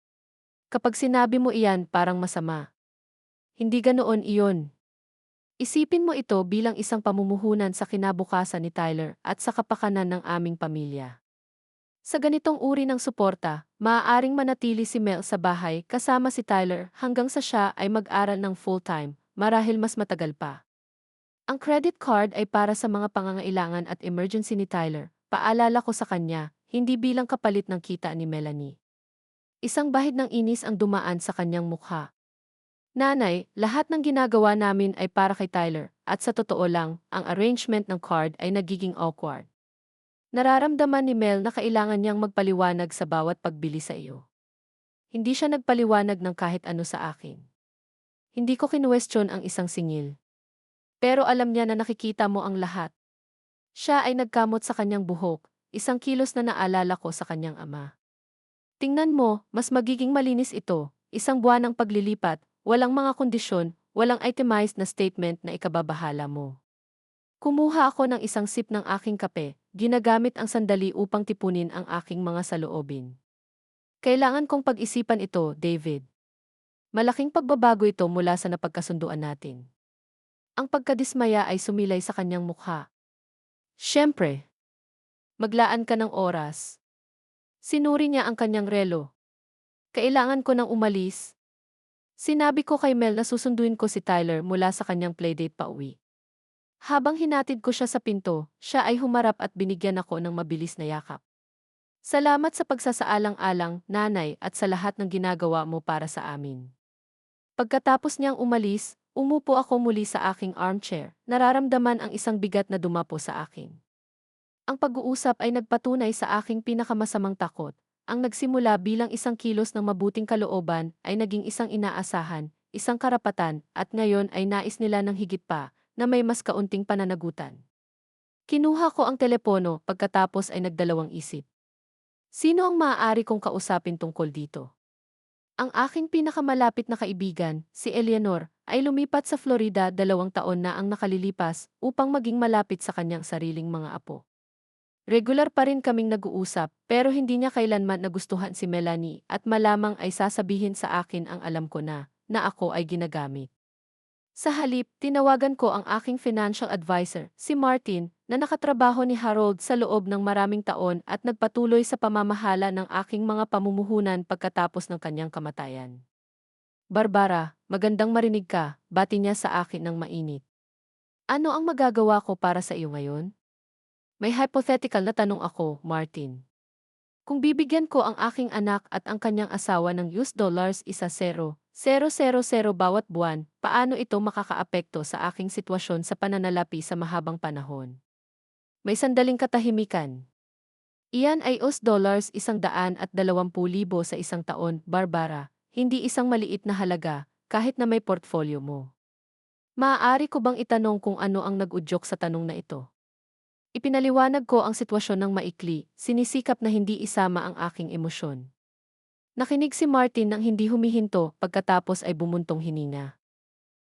"Kapag sinabi mo iyan, parang masama. Hindi ganoon iyon. Isipin mo ito bilang isang pamumuhunan sa kinabukasan ni Tyler at sa kapakanan ng aming pamilya. Sa ganitong uri ng suporta, maaaring manatili si Mel sa bahay kasama si Tyler hanggang sa siya ay mag-aral ng full-time, marahil mas matagal pa. Ang credit card ay para sa mga pangangailangan at emergency ni Tyler, paalala ko sa kanya, hindi bilang kapalit ng kita ni Melanie. Isang bahid ng inis ang dumaan sa kanyang mukha. Nanay, lahat ng ginagawa namin ay para kay Tyler, at sa totoo lang, ang arrangement ng card ay nagiging awkward. Nararamdaman ni Mel na kailangan niyang magpaliwanag sa bawat pagbili sa iyo. Hindi siya nagpaliwanag ng kahit ano sa akin. Hindi ko kinuwestiyon ang isang singil. Pero alam niya na nakikita mo ang lahat. Siya ay nagkamot sa kanyang buhok, isang kilos na naalala ko sa kanyang ama. Tingnan mo, mas magiging malinis ito, isang buwan ng paglilipat, walang mga kondisyon, walang itemized na statement na ikababahala mo. Kumuha ako ng isang sip ng aking kape, ginagamit ang sandali upang tipunin ang aking mga saloobin. Kailangan kong pag-isipan ito, David. Malaking pagbabago ito mula sa napagkasunduan natin. Ang pagkadismaya ay sumilay sa kanyang mukha. Siyempre, maglaan ka ng oras. Sinuri niya ang kanyang relo. Kailangan ko nang umalis. Sinabi ko kay Mel na susunduin ko si Tyler mula sa kanyang playdate pauwi. Habang hinatid ko siya sa pinto, siya ay humarap at binigyan ako ng mabilis na yakap. Salamat sa pagsasaalang-alang, nanay, at sa lahat ng ginagawa mo para sa amin. Pagkatapos niyang umalis, umupo ako muli sa aking armchair, nararamdaman ang isang bigat na dumapo sa akin. Ang pag-uusap ay nagpatunay sa aking pinakamasamang takot. Ang nagsimula bilang isang kilos ng mabuting kalooban ay naging isang inaasahan, isang karapatan, at ngayon ay nais nila ng higit pa, na may mas kaunting pananagutan. Kinuha ko ang telepono pagkatapos ay nagdalawang isip. Sino ang maaari kong kausapin tungkol dito? Ang aking pinakamalapit na kaibigan, si Eleanor, ay lumipat sa Florida 2 taon na ang nakalilipas upang maging malapit sa kanyang sariling mga apo. Regular pa rin kaming nag-uusap pero hindi niya kailanman nagustuhan si Melanie at malamang ay sasabihin sa akin ang alam ko na ako ay ginagamit. Sa halip, tinawagan ko ang aking financial advisor, si Martin, na nakatrabaho ni Harold sa loob ng maraming taon at nagpatuloy sa pamamahala ng aking mga pamumuhunan pagkatapos ng kanyang kamatayan. Barbara, magandang marinig ka, bati niya sa akin ng mainit. Ano ang magagawa ko para sa iyo ngayon? May hypothetical na tanong ako, Martin. Kung bibigyan ko ang aking anak at ang kanyang asawa ng US$ 1,000,000 bawat buwan, paano ito makakaapekto sa aking sitwasyon sa pananalapi sa mahabang panahon? May sandaling katahimikan. Iyan ay US$120,000 sa isang taon, Barbara, hindi isang maliit na halaga, kahit na may portfolio mo. Maaari ko bang itanong kung ano ang nag-udyok sa tanong na ito? Ipinaliwanag ko ang sitwasyon ng maikli, sinisikap na hindi isama ang aking emosyon. Nakinig si Martin nang hindi humihinto pagkatapos ay bumuntong hininga.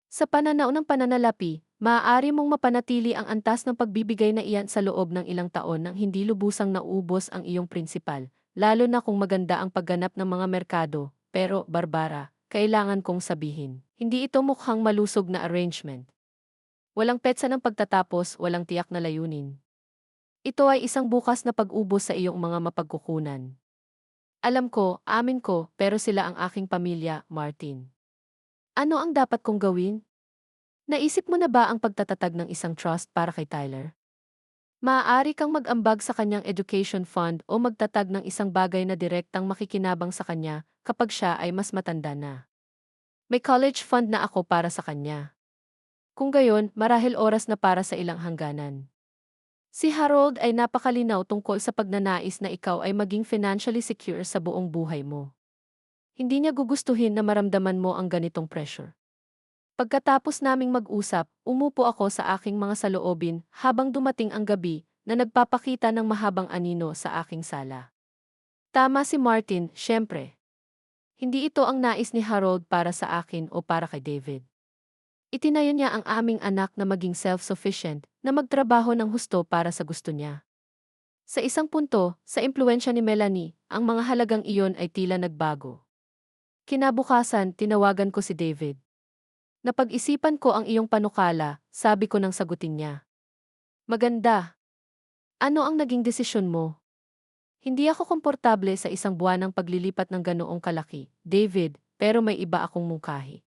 Sa pananaw ng pananalapi, maaari mong mapanatili ang antas ng pagbibigay na iyan sa loob ng ilang taon nang hindi lubusang nauubos ang iyong prinsipal, lalo na kung maganda ang pagganap ng mga merkado, pero, Barbara, kailangan kong sabihin, hindi ito mukhang malusog na arrangement. Walang petsa ng pagtatapos, walang tiyak na layunin. Ito ay isang bukas na pag-ubos sa iyong mga mapagkukunan. Alam ko, amin ko, pero sila ang aking pamilya, Martin. Ano ang dapat kong gawin? Naisip mo na ba ang pagtatatag ng isang trust para kay Tyler? Maaari kang mag-ambag sa kanyang education fund o magtatag ng isang bagay na direktang makikinabang sa kanya kapag siya ay mas matanda na. May college fund na ako para sa kanya. Kung gayon, marahil oras na para sa ilang hangganan. Si Harold ay napakalinaw tungkol sa pagnanais na ikaw ay maging financially secure sa buong buhay mo. Hindi niya gugustuhin na maramdaman mo ang ganitong pressure. Pagkatapos naming mag-usap, umupo ako sa aking mga saloobin habang dumating ang gabi na nagpapakita ng mahabang anino sa aking sala. Tama si Martin, syempre. Hindi ito ang nais ni Harold para sa akin o para kay David. Itinayo niya ang aming anak na maging self-sufficient, na magtrabaho ng husto para sa gusto niya. Sa isang punto, sa impluensya ni Melanie, ang mga halagang iyon ay tila nagbago. Kinabukasan, tinawagan ko si David. Napag-isipan ko ang iyong panukala, sabi ko nang sagutin niya. Maganda. Ano ang naging desisyon mo? Hindi ako komportable sa isang buwan ng paglilipat ng ganoong kalaki, David, pero may iba akong mungkahi.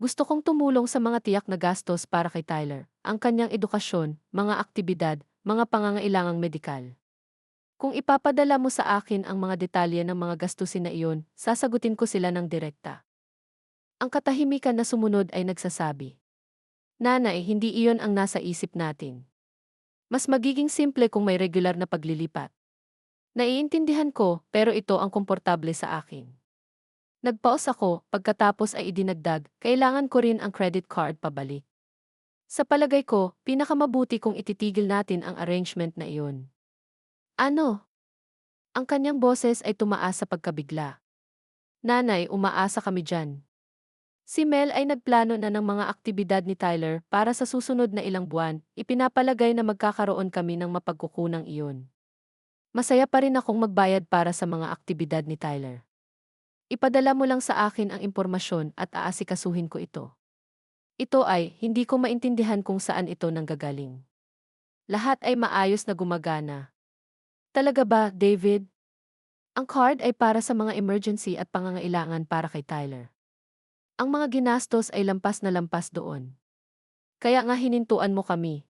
Gusto kong tumulong sa mga tiyak na gastos para kay Tyler, ang kanyang edukasyon, mga aktibidad, mga pangangailangang medikal. Kung ipapadala mo sa akin ang mga detalye ng mga gastusin na iyon, sasagutin ko sila ng direkta. Ang katahimikan na sumunod ay nagsasabi, "Nanay, hindi iyon ang nasa isip natin. Mas magiging simple kung may regular na paglilipat." Naiintindihan ko, pero ito ang komportable sa akin. Nagpause ako, pagkatapos ay idinagdag, kailangan ko rin ang credit card pabalik. Sa palagay ko, pinakamabuti kung ititigil natin ang arrangement na iyon. Ano? Ang kanyang boses ay tumaas sa pagkabigla. Nanay, umaasa kami dyan. Si Mel ay nagplano na ng mga aktibidad ni Tyler para sa susunod na ilang buwan, ipinapalagay na magkakaroon kami ng mapagkukunang iyon. Masaya pa rin akong magbayad para sa mga aktibidad ni Tyler. Ipadala mo lang sa akin ang impormasyon at aasikasuhin ko ito. Ito ay, hindi ko maintindihan kung saan ito nanggagaling. Lahat ay maayos na gumagana. Talaga ba, David? Ang card ay para sa mga emergency at pangangailangan para kay Tyler. Ang mga ginastos ay lampas na lampas doon. Kaya nga hinintuan mo kami.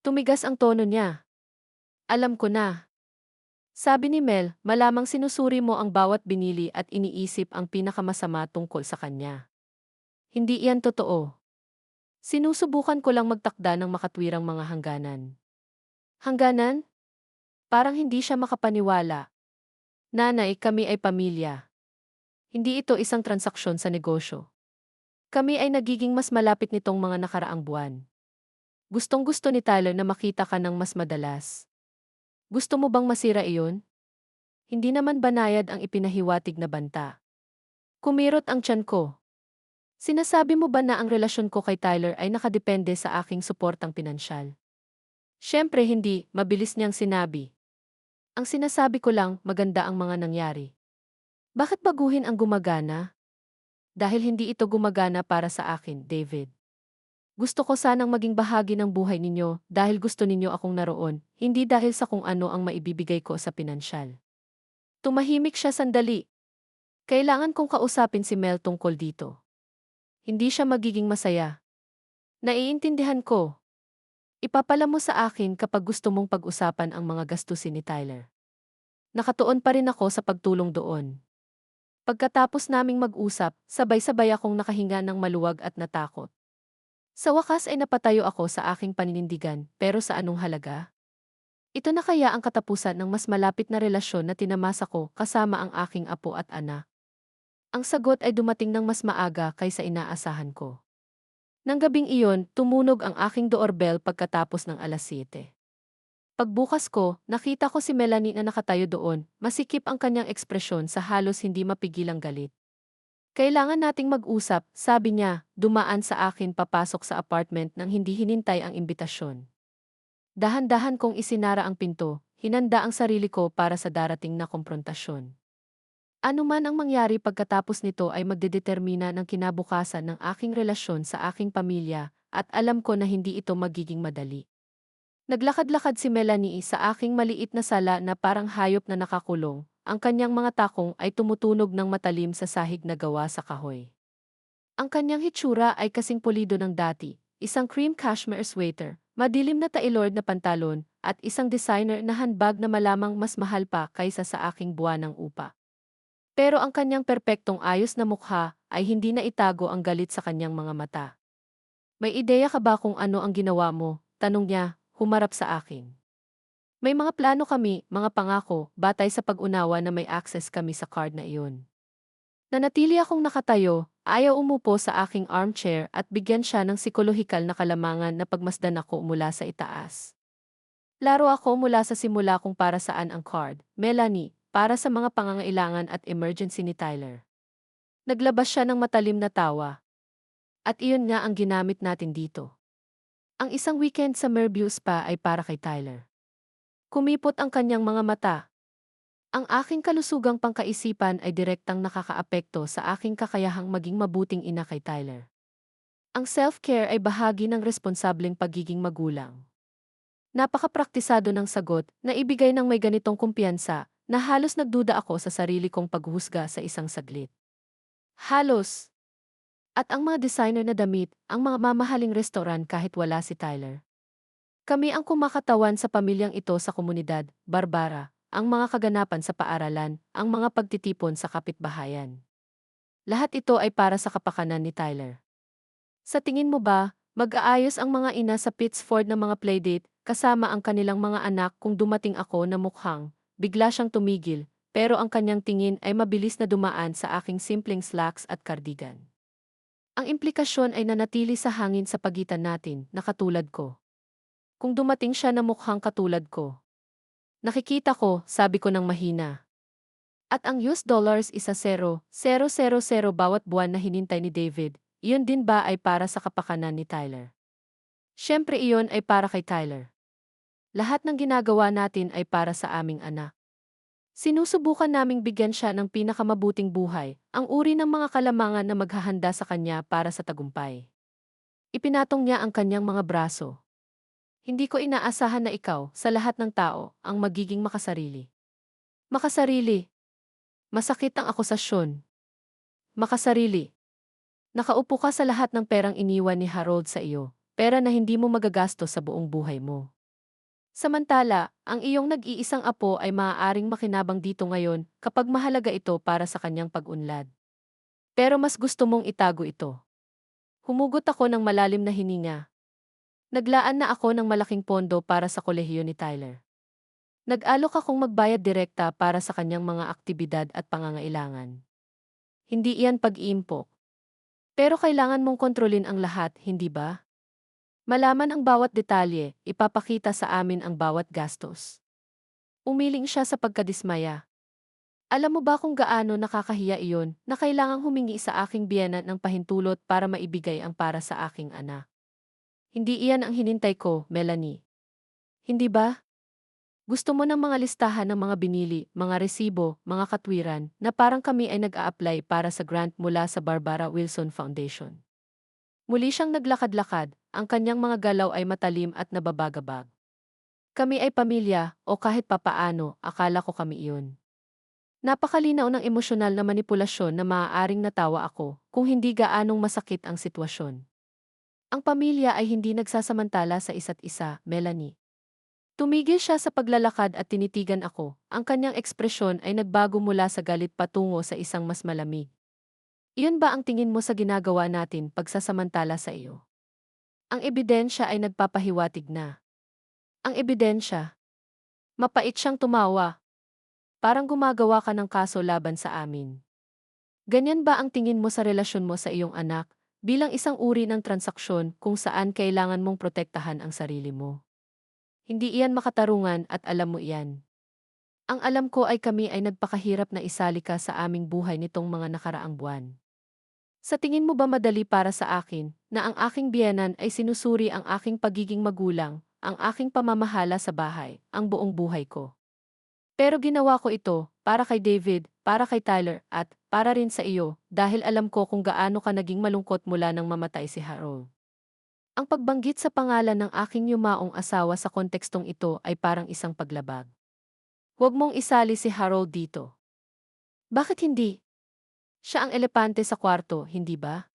Tumigas ang tono niya. Alam ko na. Sabi ni Mel, malamang sinusuri mo ang bawat binili at iniisip ang pinakamasama tungkol sa kanya. Hindi iyan totoo. Sinusubukan ko lang magtakda ng makatwirang mga hangganan. Hangganan? Parang hindi siya makapaniwala. Nanay, kami ay pamilya. Hindi ito isang transaksyon sa negosyo. Kami ay nagiging mas malapit nitong mga nakaraang buwan. Gustong-gusto ni Tyler na makita ka ng mas madalas. Gusto mo bang masira iyon? Hindi naman banayad ang ipinahiwatig na banta. Kumirot ang tiyan ko. Sinasabi mo ba na ang relasyon ko kay Tyler ay nakadepende sa aking suportang pinansyal? Siyempre hindi, mabilis niyang sinabi. Ang sinasabi ko lang, maganda ang mga nangyari. Bakit baguhin ang gumagana? Dahil hindi ito gumagana para sa akin, David. Gusto ko sanang maging bahagi ng buhay ninyo dahil gusto ninyo akong naroon, hindi dahil sa kung ano ang maibibigay ko sa pinansyal. Tumahimik siya sandali. Kailangan kong kausapin si Mel tungkol dito. Hindi siya magiging masaya. Naiintindihan ko. Ipapala mo sa akin kapag gusto mong pag-usapan ang mga gastusin ni Tyler. Nakatuon pa rin ako sa pagtulong doon. Pagkatapos naming mag-usap, sabay-sabay akong nakahinga ng maluwag at natakot. Sa wakas ay napatayo ako sa aking paninindigan, pero sa anong halaga? Ito na kaya ang katapusan ng mas malapit na relasyon na tinamasa ko kasama ang aking apo at anak? Ang sagot ay dumating ng mas maaga kaysa inaasahan ko. Nang gabing iyon, tumunog ang aking doorbell pagkatapos ng 7:00. Pagbukas ko, nakita ko si Melanie na nakatayo doon, masikip ang kanyang ekspresyon sa halos hindi mapigilang galit. Kailangan nating mag-usap, sabi niya, dumaan sa akin papasok sa apartment nang hindi hinintay ang imbitasyon. Dahan-dahan kong isinara ang pinto, hinanda ang sarili ko para sa darating na komprontasyon. Ano man ang mangyari pagkatapos nito ay magdedetermina ng kinabukasan ng aking relasyon sa aking pamilya, at alam ko na hindi ito magiging madali. Naglakad-lakad si Melanie sa aking maliit na sala na parang hayop na nakakulong. Ang kanyang mga takong ay tumutunog ng matalim sa sahig na gawa sa kahoy. Ang kanyang hitsura ay kasing pulido ng dati, isang cream cashmere sweater, madilim na tailored na pantalon, at isang designer na handbag na malamang mas mahal pa kaysa sa aking buwanang upa. Pero ang kanyang perpektong ayos na mukha ay hindi na itago ang galit sa kanyang mga mata. May ideya ka ba kung ano ang ginawa mo? Tanong niya, humarap sa akin. May mga plano kami, mga pangako, batay sa pag-unawa na may access kami sa card na iyon. Nanatili akong nakatayo, ayaw umupo sa aking armchair at bigyan siya ng psikolohikal na kalamangan na pagmasdan ako mula sa itaas. Laro ako mula sa simula kung para saan ang card, Melanie, para sa mga pangangailangan at emergency ni Tyler. Naglabas siya ng matalim na tawa. At iyon nga ang ginamit natin dito. Ang isang weekend sa Merview Spa ay para kay Tyler. Kumipot ang kanyang mga mata. Ang aking kalusugang pangkaisipan ay direktang nakakaapekto sa aking kakayahang maging mabuting ina kay Tyler. Ang self-care ay bahagi ng responsableng pagiging magulang. Napakapraktisado ng sagot na ibigay ng may ganitong kumpiyansa na halos nagduda ako sa sarili kong paghuhusga sa isang saglit. Halos. At ang mga designer na damit, ang mga mamahaling restoran kahit wala si Tyler. Kami ang kumakatawan sa pamilyang ito sa komunidad, Barbara, ang mga kaganapan sa paaralan, ang mga pagtitipon sa kapitbahayan. Lahat ito ay para sa kapakanan ni Tyler. Sa tingin mo ba, mag-aayos ang mga ina sa Pittsford ng mga playdate kasama ang kanilang mga anak kung dumating ako na mukhang bigla siyang tumigil, pero ang kanyang tingin ay mabilis na dumaan sa aking simpleng slacks at cardigan. Ang implikasyon ay nanatili sa hangin sa pagitan natin na katulad ko. Kung dumating siya na mukhang katulad ko. Nakikita ko, sabi ko ng mahina. At ang US dollars isa 0,000 bawat buwan na hinintay ni David, iyon din ba ay para sa kapakanan ni Tyler? Siyempre iyon ay para kay Tyler. Lahat ng ginagawa natin ay para sa aming anak. Sinusubukan naming bigyan siya ng pinakamabuting buhay, ang uri ng mga kalamangan na maghahanda sa kanya para sa tagumpay. Ipinatong niya ang kanyang mga braso. Hindi ko inaasahan na ikaw, sa lahat ng tao, ang magiging makasarili. Makasarili. Masakit ang akusasyon. Makasarili. Nakaupo ka sa lahat ng perang iniwan ni Harold sa iyo, pera na hindi mo magagastos sa buong buhay mo. Samantala, ang iyong nag-iisang apo ay maaaring makinabang dito ngayon kapag mahalaga ito para sa kanyang pag-unlad. Pero mas gusto mong itago ito. Humugot ako ng malalim na hininga. Naglaan na ako ng malaking pondo para sa kolehiyo ni Tyler. Nag-alok akong magbayad direkta para sa kanyang mga aktibidad at pangangailangan. Hindi iyan pag-iimpok. Pero kailangan mong kontrolin ang lahat, hindi ba? Malaman ang bawat detalye, ipapakita sa amin ang bawat gastos. Umiling siya sa pagkadismaya. Alam mo ba kung gaano nakakahiya iyon na kailangang humingi sa aking biyena ng pahintulot para maibigay ang para sa aking anak? Hindi iyan ang hinintay ko, Melanie. Hindi ba? Gusto mo ng mga listahan ng mga binili, mga resibo, mga katwiran, na parang kami ay nag-a-apply para sa grant mula sa Barbara Wilson Foundation. Muli siyang naglakad-lakad, ang kanyang mga galaw ay matalim at nababagabag. Kami ay pamilya, o kahit papaano, akala ko kami iyon. Napakalinaw ng emosyonal na manipulasyon na maaaring natawa ako kung hindi gaanong masakit ang sitwasyon. Ang pamilya ay hindi nagsasamantala sa isa't isa, Melanie. Tumigil siya sa paglalakad at tinitigan ako. Ang kanyang ekspresyon ay nagbago mula sa galit patungo sa isang mas malamig. Iyon ba ang tingin mo sa ginagawa natin pagsasamantala sa iyo? Ang ebidensya ay nagpapahiwatig na. Ang ebidensya. Mapait siyang tumawa. Parang gumagawa ka ng kaso laban sa amin. Ganyan ba ang tingin mo sa relasyon mo sa iyong anak bilang isang uri ng transaksyon kung saan kailangan mong protektahan ang sarili mo? Hindi iyan makatarungan at alam mo iyan. Ang alam ko ay kami ay nagpakahirap na isali ka sa aming buhay nitong mga nakaraang buwan. Sa tingin mo ba madali para sa akin na ang aking biyenan ay sinusuri ang aking pagiging magulang, ang aking pamamahala sa bahay, ang buong buhay ko? Pero ginawa ko ito para kay David, para kay Tyler, at para rin sa iyo dahil alam ko kung gaano ka naging malungkot mula nang mamatay si Harold. Ang pagbanggit sa pangalan ng aking yumaong asawa sa kontekstong ito ay parang isang paglabag. Huwag mong isali si Harold dito. Bakit hindi? Siya ang elepante sa kwarto, hindi ba?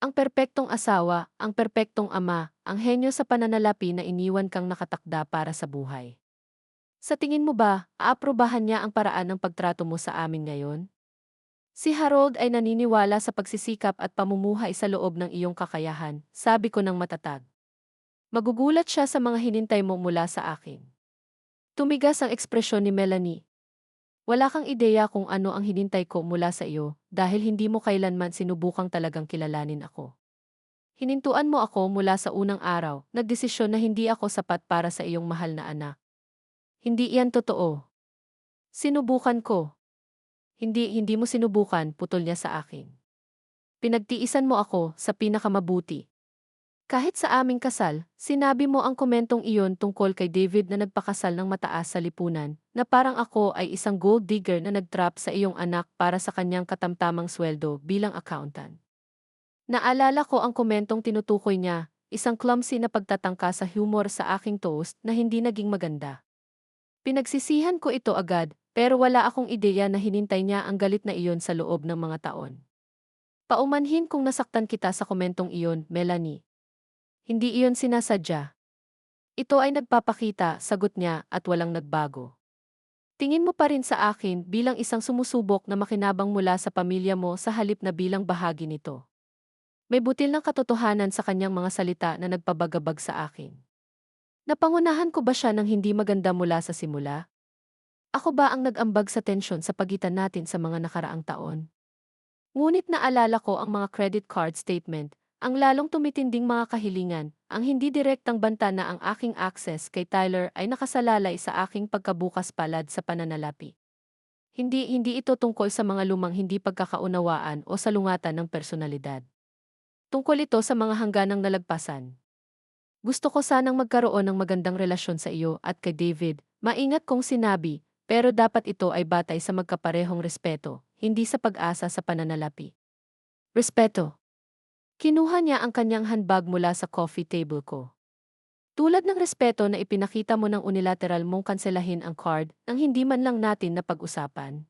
Ang perpektong asawa, ang perpektong ama, ang henyo sa pananalapi na iniwan kang nakatakda para sa buhay. Sa tingin mo ba, aaprobahan niya ang paraan ng pagtrato mo sa amin ngayon? Si Harold ay naniniwala sa pagsisikap at pamumuhay sa loob ng iyong kakayahan, sabi ko ng matatag. Magugulat siya sa mga hinintay mo mula sa akin. Tumigas ang ekspresyon ni Melanie. Wala kang ideya kung ano ang hinintay ko mula sa iyo dahil hindi mo kailanman sinubukang talagang kilalanin ako. Hinintuan mo ako mula sa unang araw, nagdesisyon na hindi ako sapat para sa iyong mahal na anak. Hindi iyan totoo. Sinubukan ko. Hindi mo sinubukan, putol niya sa akin. Pinagtiisan mo ako sa pinakamabuti. Kahit sa aming kasal, sinabi mo ang komentong iyon tungkol kay David na nagpakasal ng mataas sa lipunan, na parang ako ay isang gold digger na nagtrap sa iyong anak para sa kanyang katamtamang sweldo bilang accountant. Naalala ko ang komentong tinutukoy niya, isang clumsy na pagtatangka sa humor sa aking toast na hindi naging maganda. Pinagsisihan ko ito agad, pero wala akong ideya na hinintay niya ang galit na iyon sa loob ng mga taon. Paumanhin kung nasaktan kita sa komentong iyon, Melanie. Hindi iyon sinasadya. Ito ay nagpapakita, sagot niya, at walang nagbago. Tingin mo pa rin sa akin bilang isang sumusubok na makinabang mula sa pamilya mo sa halip na bilang bahagi nito. May butil ng katotohanan sa kanyang mga salita na nagpabagabag sa akin. Napangunahan ko ba siya ng hindi maganda mula sa simula? Ako ba ang nag-ambag sa tensyon sa pagitan natin sa mga nakaraang taon? Ngunit naalala ko ang mga credit card statement, ang lalong tumitinding mga kahilingan, ang hindi direktang banta na ang aking access kay Tyler ay nakasalalay sa aking pagkabukas palad sa pananalapi. Hindi ito tungkol sa mga lumang hindi pagkakaunawaan o salungatan ng personalidad. Tungkol ito sa mga hangganang nalagpasan. Gusto ko sanang magkaroon ng magandang relasyon sa iyo at kay David, maingat kong sinabi, pero dapat ito ay batay sa magkaparehong respeto, hindi sa pag-asa sa pananalapi. Respeto. Kinuha niya ang kanyang handbag mula sa coffee table ko. Tulad ng respeto na ipinakita mo ng unilateral mong kanselahin ang card nang hindi man lang natin napag-usapan.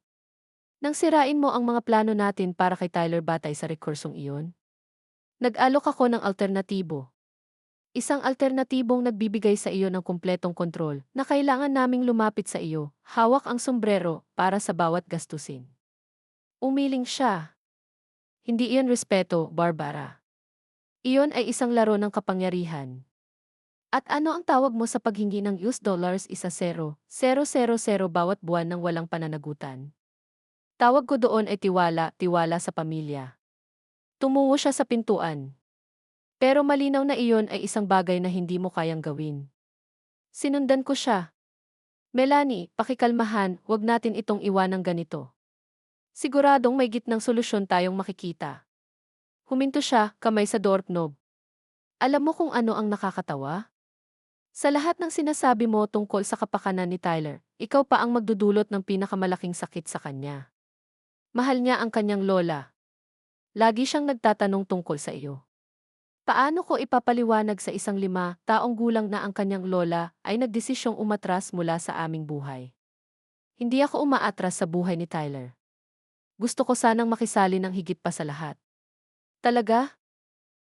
Nang sirain mo ang mga plano natin para kay Tyler batay sa rekursong iyon. Nag-alok ako ng alternatibo. Isang alternatibong nagbibigay sa iyo ng kumpletong kontrol na kailangan naming lumapit sa iyo, hawak ang sombrero para sa bawat gastusin. Umiling siya. Hindi iyon respeto, Barbara. Iyon ay isang laro ng kapangyarihan. At ano ang tawag mo sa paghingi ng US$ 1,000,000 bawat buwan ng walang pananagutan? Tawag ko doon ay tiwala, tiwala sa pamilya. Tumungo siya sa pintuan. Pero malinaw na iyon ay isang bagay na hindi mo kayang gawin. Sinundan ko siya. Melanie, pakikalmahan, wag natin itong iwanang ganito. Siguradong may gitnang solusyon tayong makikita. Huminto siya, kamay sa doorknob. Alam mo kung ano ang nakakatawa? Sa lahat ng sinasabi mo tungkol sa kapakanan ni Tyler, ikaw pa ang magdudulot ng pinakamalaking sakit sa kanya. Mahal niya ang kanyang lola. Lagi siyang nagtatanong tungkol sa iyo. Paano ko ipapaliwanag sa isang 5 taong gulang na ang kanyang lola ay nagdesisyong umatras mula sa aming buhay? Hindi ako umaatras sa buhay ni Tyler. Gusto ko sanang makisali ng higit pa sa lahat. Talaga?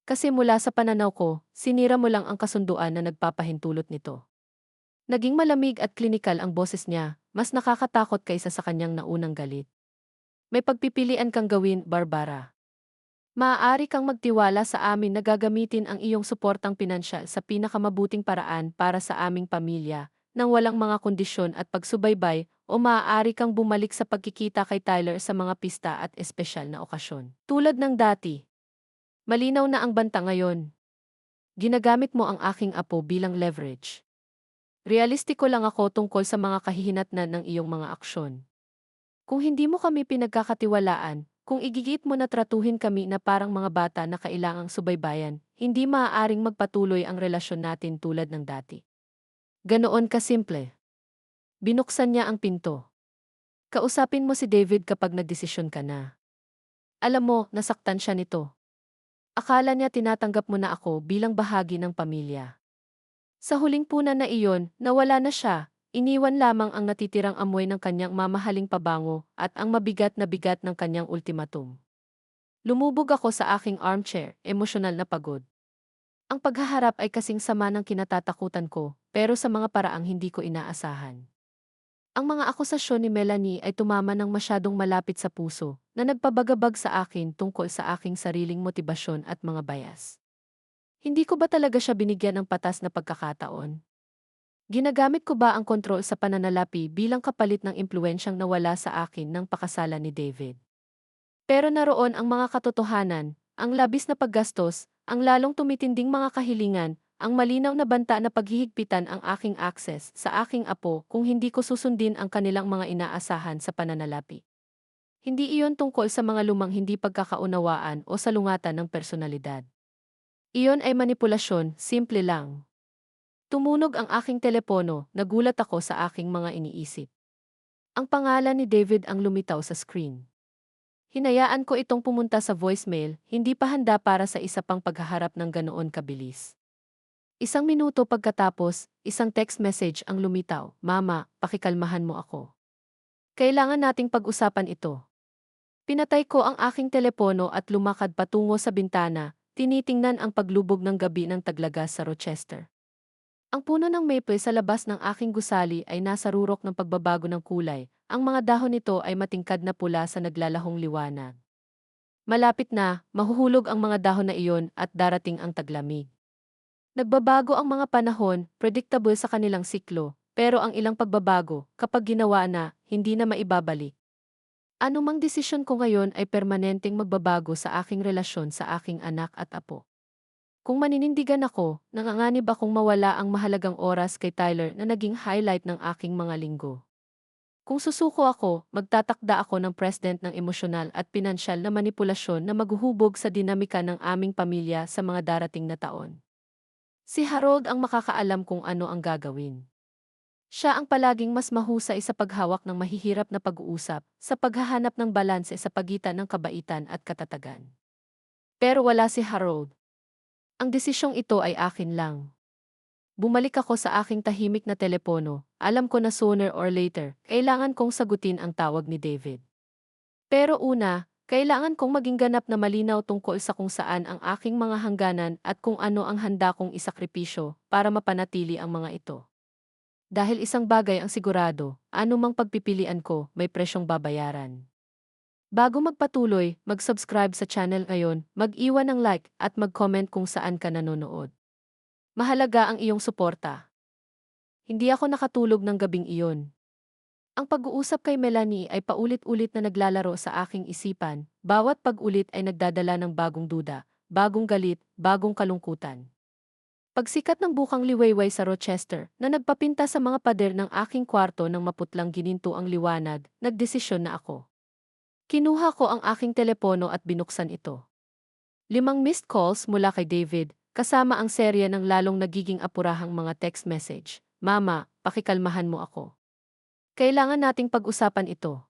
Kasi mula sa pananaw ko, sinira mo lang ang kasunduan na nagpapahintulot nito. Naging malamig at klinikal ang boses niya, mas nakakatakot kaysa sa kanyang naunang galit. May pagpipilian kang gawin, Barbara. Maaari kang magtiwala sa amin na gagamitin ang iyong suportang pinansyal sa pinakamabuting paraan para sa aming pamilya, nang walang mga kondisyon at pagsubaybay, o maaari kang bumalik sa pagkikita kay Tyler sa mga pista at espesyal na okasyon. Tulad ng dati. Malinaw na ang banta ngayon. Ginagamit mo ang aking apo bilang leverage. Realistiko lang ako tungkol sa mga kahihinatnan ng iyong mga aksyon. Kung hindi mo kami pinagkakatiwalaan, kung igigit mo na tratuhin kami na parang mga bata na kailangang subaybayan, hindi maaaring magpatuloy ang relasyon natin tulad ng dati. Ganoon kasimple. Binuksan niya ang pinto. Kausapin mo si David kapag nagdesisyon ka na. Alam mo, nasaktan siya nito. Akala niya tinatanggap mo na ako bilang bahagi ng pamilya. Sa huling puna na iyon, nawala na siya. Iniwan lamang ang natitirang amoy ng kanyang mamahaling pabango at ang mabigat na bigat ng kanyang ultimatum. Lumubog ako sa aking armchair, emosyonal na pagod. Ang paghaharap ay kasing sama ng kinatatakutan ko, pero sa mga paraang hindi ko inaasahan. Ang mga akusasyon ni Melanie ay tumama ng masyadong malapit sa puso, na nagpabagabag sa akin tungkol sa aking sariling motibasyon at mga bias. Hindi ko ba talaga siya binigyan ng patas na pagkakataon? Ginagamit ko ba ang kontrol sa pananalapi bilang kapalit ng impluensyang nawala sa akin ng pakasalan ni David? Pero naroon ang mga katotohanan, ang labis na paggastos, ang lalong tumitinding mga kahilingan, ang malinaw na banta na paghihigpitan ang aking access sa aking apo kung hindi ko susundin ang kanilang mga inaasahan sa pananalapi. Hindi iyon tungkol sa mga lumang hindi pagkakaunawaan o salungatan ng personalidad. Iyon ay manipulasyon, simple lang. Tumunog ang aking telepono, nagulat ako sa aking mga iniisip. Ang pangalan ni David ang lumitaw sa screen. Hinayaan ko itong pumunta sa voicemail, hindi pa handa para sa isa pang paghaharap ng ganoon kabilis. 1 minuto pagkatapos, isang text message ang lumitaw, "Mama, pakikalmahan mo ako. Kailangan nating pag-usapan ito." Pinatay ko ang aking telepono at lumakad patungo sa bintana, tinitingnan ang paglubog ng gabi ng Taglagas sa Rochester. Ang puno ng maple sa labas ng aking gusali ay nasa rurok ng pagbabago ng kulay. Ang mga dahon nito ay matingkad na pula sa naglalahong liwanag. Malapit na, mahuhulog ang mga dahon na iyon at darating ang taglamig. Nagbabago ang mga panahon, predictable sa kanilang siklo, pero ang ilang pagbabago, kapag ginawa na, hindi na maibabalik. Anumang desisyon ko ngayon ay permanenteng magbabago sa aking relasyon sa aking anak at apo. Kung maninindigan ako, nanganganib akong mawala ang mahalagang oras kay Tyler na naging highlight ng aking mga linggo. Kung susuko ako, magtatakda ako ng president ng emosyonal at pinansyal na manipulasyon na maghuhubog sa dinamika ng aming pamilya sa mga darating na taon. Si Harold ang makakaalam kung ano ang gagawin. Siya ang palaging mas mahusay sa paghawak ng mahihirap na pag-uusap, sa paghahanap ng balanse sa pagitan ng kabaitan at katatagan. Pero wala si Harold. Ang desisyong ito ay akin lang. Bumalik ako sa aking tahimik na telepono, alam ko na sooner or later, kailangan kong sagutin ang tawag ni David. Pero una, kailangan kong maging ganap na malinaw tungkol sa kung saan ang aking mga hangganan at kung ano ang handa kong isakripisyo para mapanatili ang mga ito. Dahil isang bagay ang sigurado, anumang pagpipilian ko, may presyong babayaran. Bago magpatuloy, mag-subscribe sa channel ngayon, mag-iwan ng like at mag-comment kung saan ka nanonood. Mahalaga ang iyong suporta. Hindi ako nakatulog ng gabing iyon. Ang pag-uusap kay Melanie ay paulit-ulit na naglalaro sa aking isipan, bawat pag-ulit ay nagdadala ng bagong duda, bagong galit, bagong kalungkutan. Pagsikat ng bukang liwayway sa Rochester na nagpapinta sa mga pader ng aking kwarto ng maputlang gininto ang liwanag, nagdesisyon na ako. Kinuha ko ang aking telepono at binuksan ito. 5 missed calls mula kay David, kasama ang serya ng lalong nagiging apurahang mga text message. Mama, pakikalmahan mo ako. Kailangan nating pag-usapan ito.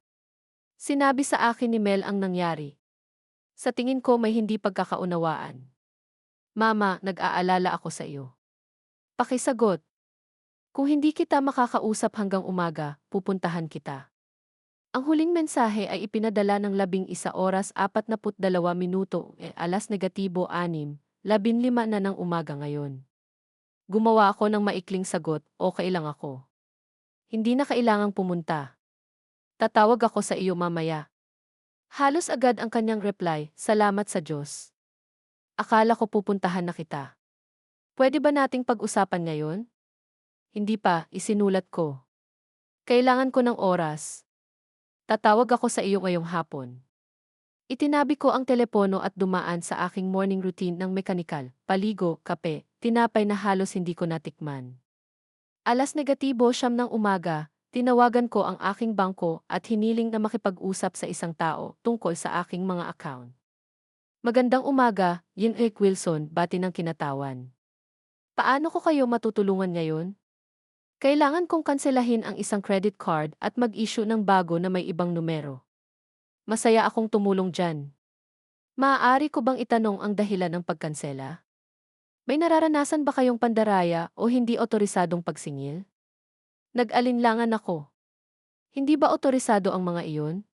Sinabi sa akin ni Mel ang nangyari. Sa tingin ko may hindi pagkakaunawaan. Mama, nag-aalala ako sa iyo. Pakisagot. Kung hindi kita makakausap hanggang umaga, pupuntahan kita. Ang huling mensahe ay ipinadala ng 11:42, alas negatibo 6, 15 na ng umaga ngayon. Gumawa ako ng maikling sagot, okay lang ako. Hindi na kailangang pumunta. Tatawag ako sa iyo mamaya. Halos agad ang kanyang reply, salamat sa Diyos. Akala ko pupuntahan na kita. Pwede ba nating pag-usapan ngayon? Hindi pa, isinulat ko. Kailangan ko ng oras. Tatawag ako sa iyo ngayong hapon. Itinabi ko ang telepono at dumaan sa aking morning routine ng mekanikal, paligo, kape, tinapay na halos hindi ko natikman. Alas negatibo 9 ng umaga, tinawagan ko ang aking bangko at hiniling na makipag-usap sa isang tao tungkol sa aking mga account. Magandang umaga, Rick Wilson, bati ng kinatawan. Paano ko kayo matutulungan ngayon? Kailangan kong kanselahin ang isang credit card at mag-issue ng bago na may ibang numero. Masaya akong tumulong dyan. Maaari ko bang itanong ang dahilan ng pagkansela? May nararanasan ba kayong pandaraya o hindi otorisadong pagsingil? Nag-alinlangan ako. Hindi ba otorisado ang mga iyon?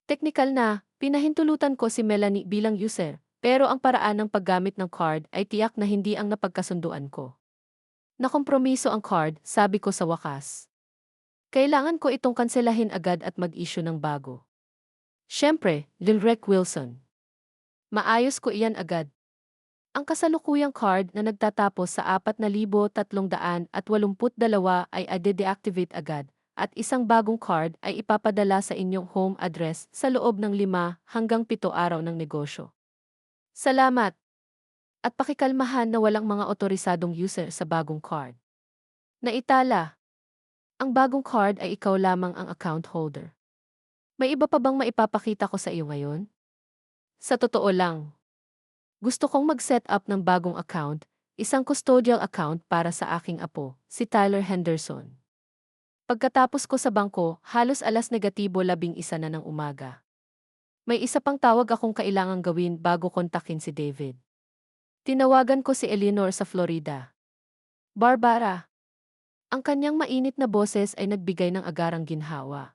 Teknikal na, pinahintulutan ko si Melanie bilang user, pero ang paraan ng paggamit ng card ay tiyak na hindi ang napagkasunduan ko. Nakompromiso ang card, sabi ko sa wakas. Kailangan ko itong kanselahin agad at mag-issue ng bago. Siyempre, Rick Wilson. Maayos ko iyan agad. Ang kasalukuyang card na nagtatapos sa 4,382 ay ade-deactivate agad, at isang bagong card ay ipapadala sa inyong home address sa loob ng 5 hanggang 7 araw ng negosyo. Salamat! At pakikalmahan na walang mga otorisadong user sa bagong card. Naitala. Ang bagong card ay ikaw lamang ang account holder. May iba pa bang maipapakita ko sa iyo ngayon? Sa totoo lang. Gusto kong mag-set up ng bagong account, isang custodial account para sa aking apo, si Tyler Henderson. Pagkatapos ko sa bangko, halos alas negatibo 11 na ng umaga. May isa pang tawag akong kailangang gawin bago kontakin si David. Tinawagan ko si Eleanor sa Florida. Barbara. Ang kanyang mainit na boses ay nagbigay ng agarang ginhawa.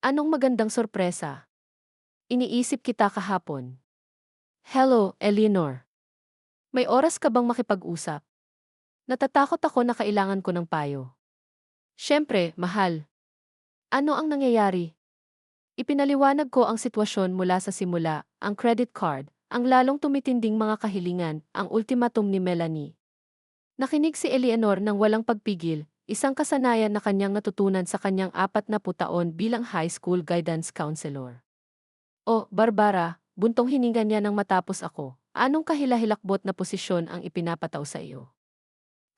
Anong magandang sorpresa? Iniisip kita kahapon. Hello, Eleanor. May oras ka bang makipag-usap? Natatakot ako na kailangan ko ng payo. Siyempre, mahal. Ano ang nangyayari? Ipinaliwanag ko ang sitwasyon mula sa simula, ang credit card, ang lalong tumitinding mga kahilingan, ang ultimatum ni Melanie. Nakinig si Eleanor ng walang pagpigil, isang kasanayan na kanyang natutunan sa kanyang 40 taon bilang high school guidance counselor. O, Barbara, buntong hininga niya nang matapos ako. Anong kahilahilakbot na posisyon ang ipinapataw sa iyo?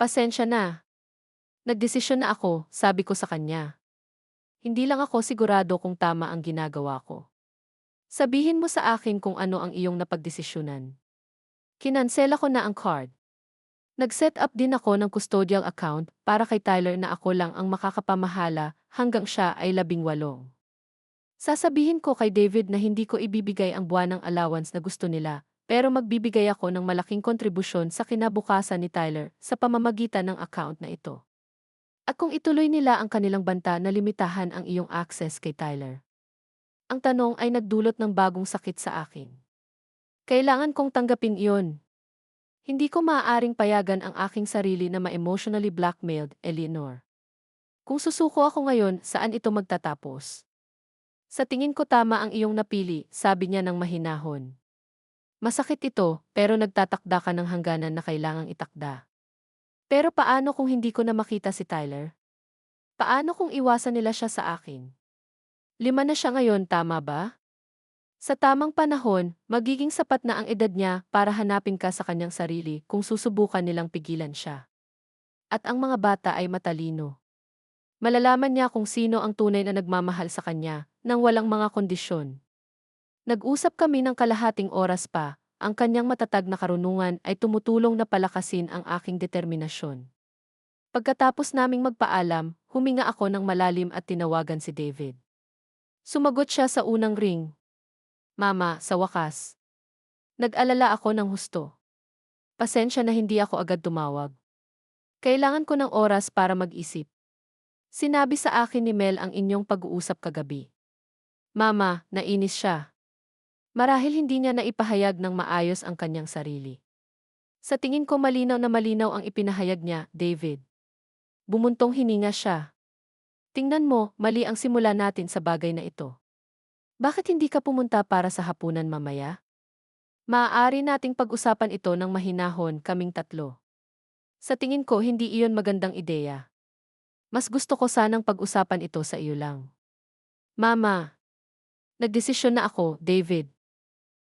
Pasensya na. Nagdesisyon na ako, sabi ko sa kanya. Hindi lang ako sigurado kung tama ang ginagawa ko. Sabihin mo sa akin kung ano ang iyong napagdesisyonan. Kinansela ko na ang card. Nag-set up din ako ng custodial account para kay Tyler na ako lang ang makakapamahala hanggang siya ay 18. Sasabihin ko kay David na hindi ko ibibigay ang buwanang allowance na gusto nila, pero magbibigay ako ng malaking kontribusyon sa kinabukasan ni Tyler sa pamamagitan ng account na ito. At kung ituloy nila ang kanilang banta na limitahan ang iyong access kay Tyler. Ang tanong ay nagdulot ng bagong sakit sa akin. Kailangan kong tanggapin iyon. Hindi ko maaaring payagan ang aking sarili na ma-emotionally blackmailed, Eleanor. Kung susuko ako ngayon, saan ito magtatapos? Sa tingin ko tama ang iyong napili, sabi niya ng mahinahon. Masakit ito, pero nagtatakda ka ng hangganan na kailangang itakda. Pero paano kung hindi ko na makita si Tyler? Paano kung iwasan nila siya sa akin? 5 na siya ngayon, tama ba? Sa tamang panahon, magiging sapat na ang edad niya para hanapin ka sa kanyang sarili kung susubukan nilang pigilan siya. At ang mga bata ay matalino. Malalaman niya kung sino ang tunay na nagmamahal sa kanya nang walang mga kondisyon. Nag-usap kami ng kalahating oras pa, ang kanyang matatag na karunungan ay tumutulong na palakasin ang aking determinasyon. Pagkatapos naming magpaalam, huminga ako ng malalim at tinawagan si David. Sumagot siya sa unang ring. Mama, sa wakas. Nag-alala ako ng husto. Pasensya na hindi ako agad tumawag. Kailangan ko ng oras para mag-isip. Sinabi sa akin ni Mel ang inyong pag-uusap kagabi. Mama, nainis siya. Marahil hindi niya naipahayag ng maayos ang kanyang sarili. Sa tingin ko malinaw na malinaw ang ipinahayag niya, David. Bumuntong hininga siya. Tingnan mo, mali ang simula natin sa bagay na ito. Bakit hindi ka pumunta para sa hapunan mamaya? Maaari nating pag-usapan ito ng mahinahon kaming tatlo. Sa tingin ko hindi iyon magandang ideya. Mas gusto ko sanang pag-usapan ito sa iyo lang. Mama, nagdesisyon na ako, David.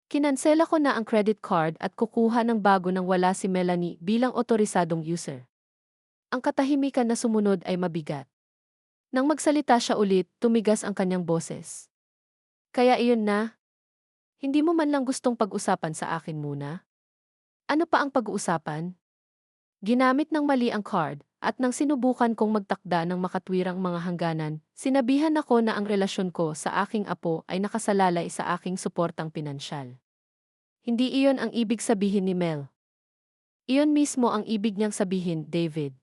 Kinansela ko na ang credit card at kukuha ng bago nang wala si Melanie bilang otorisadong user. Ang katahimikan na sumunod ay mabigat. Nang magsalita siya ulit, tumigas ang kanyang boses. Kaya iyon na? Hindi mo man lang gustong pag-usapan sa akin muna? Ano pa ang pag-uusapan? Ginamit ng mali ang card, at nang sinubukan kong magtakda ng makatwirang mga hangganan, sinabihan ako na ang relasyon ko sa aking apo ay nakasalalay sa aking suportang pinansyal. Hindi iyon ang ibig sabihin ni Mel. Iyon mismo ang ibig niyang sabihin, David.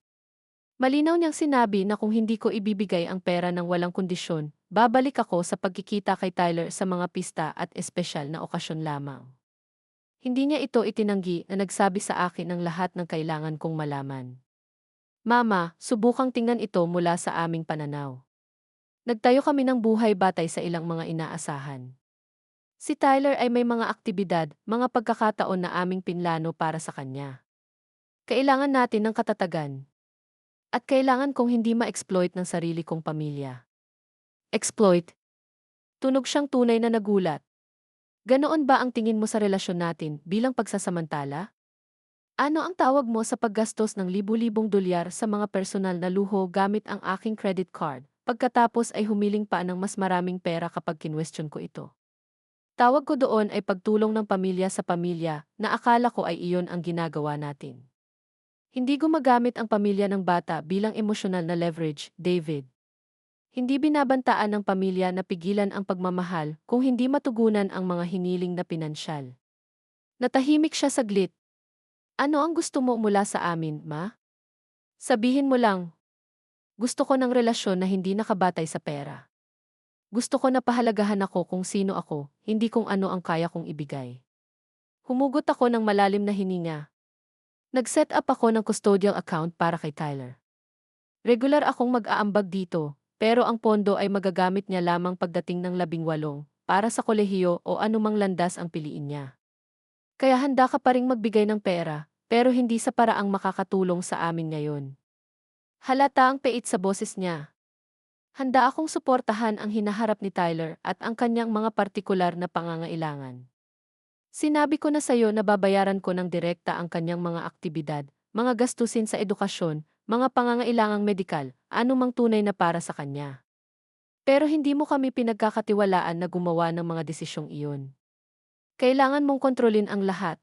Malinaw niyang sinabi na kung hindi ko ibibigay ang pera ng walang kondisyon, babalik ako sa pagkikita kay Tyler sa mga pista at espesyal na okasyon lamang. Hindi niya ito itinanggi na nagsabi sa akin ng lahat ng kailangan kong malaman. Mama, subukang tingnan ito mula sa aming pananaw. Nagtayo kami ng buhay batay sa ilang mga inaasahan. Si Tyler ay may mga aktibidad, mga pagkakataon na aming pinlano para sa kanya. Kailangan natin ng katatagan. At kailangan kong hindi ma-exploit ng sarili kong pamilya. Exploit? Tunog siyang tunay na nagulat. Ganoon ba ang tingin mo sa relasyon natin bilang pagsasamantala? Ano ang tawag mo sa paggastos ng libu-libong dolyar sa mga personal na luho gamit ang aking credit card, pagkatapos ay humiling pa ng mas maraming pera kapag kinwestiyon ko ito? Tawag ko doon ay pagtulong ng pamilya sa pamilya na akala ko ay iyon ang ginagawa natin. Hindi gumagamit ang pamilya ng bata bilang emosyonal na leverage, David. Hindi binabantaan ng pamilya na pigilan ang pagmamahal kung hindi matugunan ang mga hiniling na pinansyal. Natahimik siya saglit. Ano ang gusto mo mula sa amin, ma? Sabihin mo lang. Gusto ko ng relasyon na hindi nakabatay sa pera. Gusto ko na pahalagahan ako kung sino ako, hindi kung ano ang kaya kong ibigay. Humugot ako ng malalim na hininga. Nag-set up ako ng custodial account para kay Tyler. Regular akong mag-aambag dito, pero ang pondo ay magagamit niya lamang pagdating ng 18 para sa kolehiyo o anumang landas ang piliin niya. Kaya handa ka pa ring magbigay ng pera, pero hindi sa paraang makakatulong sa amin ngayon. Halata ang pait sa boses niya. Handa akong suportahan ang hinaharap ni Tyler at ang kanyang mga partikular na pangangailangan. Sinabi ko na sa'yo na babayaran ko ng direkta ang kanyang mga aktibidad, mga gastusin sa edukasyon, mga pangangailangang medikal, anumang tunay na para sa kanya. Pero hindi mo kami pinagkakatiwalaan na gumawa ng mga desisyong iyon. Kailangan mong kontrolin ang lahat.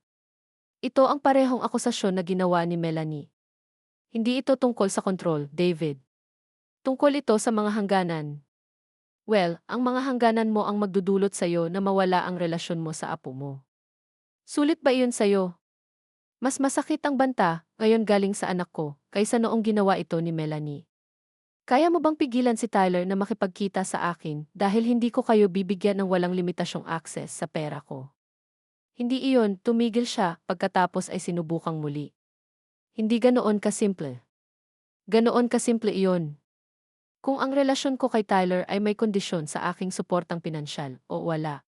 Ito ang parehong akusasyon na ginawa ni Melanie. Hindi ito tungkol sa kontrol, David. Tungkol ito sa mga hangganan. Well, ang mga hangganan mo ang magdudulot sa'yo na mawala ang relasyon mo sa apo mo. Sulit ba iyon sa'yo? Mas masakit ang banta, ngayon galing sa anak ko, kaysa noong ginawa ito ni Melanie. Kaya mo bang pigilan si Tyler na makipagkita sa akin dahil hindi ko kayo bibigyan ng walang limitasyong access sa pera ko? Hindi iyon, tumigil siya, pagkatapos ay sinubukang muli. Hindi ganoon kasimple. Ganoon kasimple iyon. Kung ang relasyon ko kay Tyler ay may kondisyon sa aking suportang pinansyal o wala.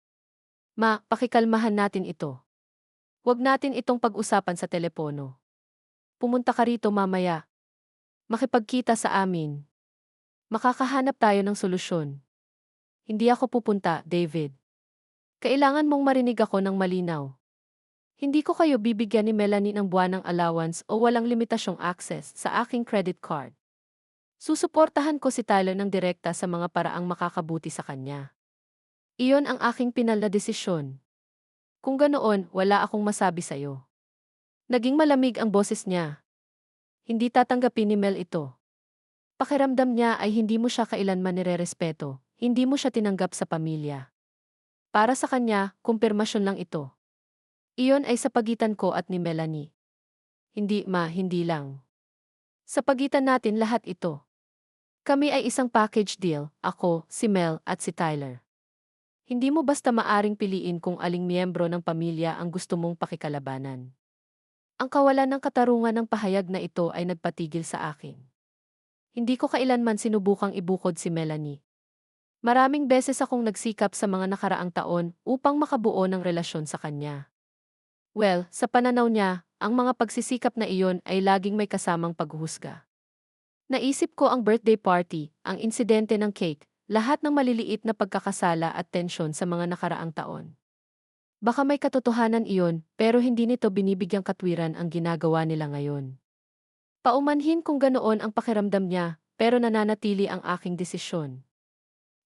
Pakikalmahan natin ito. Huwag natin itong pag-usapan sa telepono. Pumunta ka rito mamaya. Makipagkita sa amin. Makakahanap tayo ng solusyon. Hindi ako pupunta, David. Kailangan mong marinig ako ng malinaw. Hindi ko kayo bibigyan ni Melanie ng buwanang allowance o walang limitasyong access sa aking credit card. Susuportahan ko si Tyler ng direkta sa mga paraang makakabuti sa kanya. Iyon ang aking pinal na desisyon. Kung ganoon, wala akong masabi sa'yo. Naging malamig ang boses niya. Hindi tatanggapin ni Mel ito. Pakiramdam niya ay hindi mo siya kailanman nirerespeto, hindi mo siya tinanggap sa pamilya. Para sa kanya, kumpirmasyon lang ito. Iyon ay sa pagitan ko at ni Melanie. Hindi lang. Sa pagitan natin lahat ito. Kami ay isang package deal, ako, si Mel at si Tyler. Hindi mo basta maaring piliin kung aling miyembro ng pamilya ang gusto mong pakikalabanan. Ang kawalan ng katarungan ng pahayag na ito ay nagpatigil sa akin. Hindi ko kailanman sinubukang ibukod si Melanie. Maraming beses akong nagsikap sa mga nakaraang taon upang makabuo ng relasyon sa kanya. Well, sa pananaw niya, ang mga pagsisikap na iyon ay laging may kasamang paghuhusga. Naisip ko ang birthday party, ang insidente ng cake, lahat ng maliliit na pagkakasala at tensyon sa mga nakaraang taon. Baka may katotohanan iyon, pero hindi nito binibigyang katwiran ang ginagawa nila ngayon. Paumanhin kung ganoon ang pakiramdam niya, pero nananatili ang aking desisyon.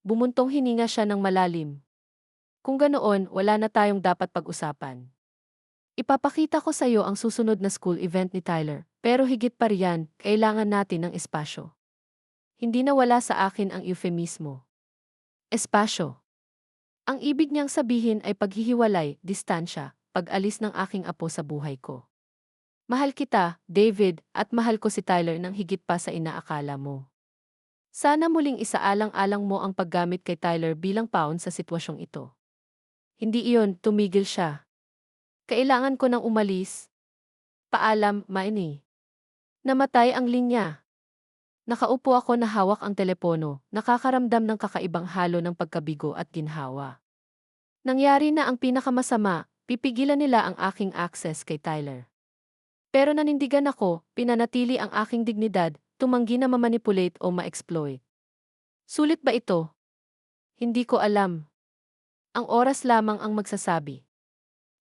Bumuntong hininga siya ng malalim. Kung ganoon, wala na tayong dapat pag-usapan. Ipapakita ko sa iyo ang susunod na school event ni Tyler, pero higit pa riyan, kailangan natin ng espasyo. Hindi na wala sa akin ang euphemismo. Espasyo. Ang ibig niyang sabihin ay paghihiwalay, distansya, pag-alis ng aking apo sa buhay ko. Mahal kita, David, at mahal ko si Tyler ng higit pa sa inaakala mo. Sana muling isaalang-alang mo ang paggamit kay Tyler bilang paon sa sitwasyong ito. Hindi iyon, tumigil siya. Kailangan ko nang umalis. Paalam, Maini. Namatay ang linya. Nakaupo ako na hawak ang telepono, nakakaramdam ng kakaibang halo ng pagkabigo at ginhawa. Nangyari na ang pinakamasama, pipigilan nila ang aking access kay Tyler. Pero nanindigan ako, pinanatili ang aking dignidad, tumanggi na mamanipulate o ma-exploit. Sulit ba ito? Hindi ko alam. Ang oras lamang ang magsasabi.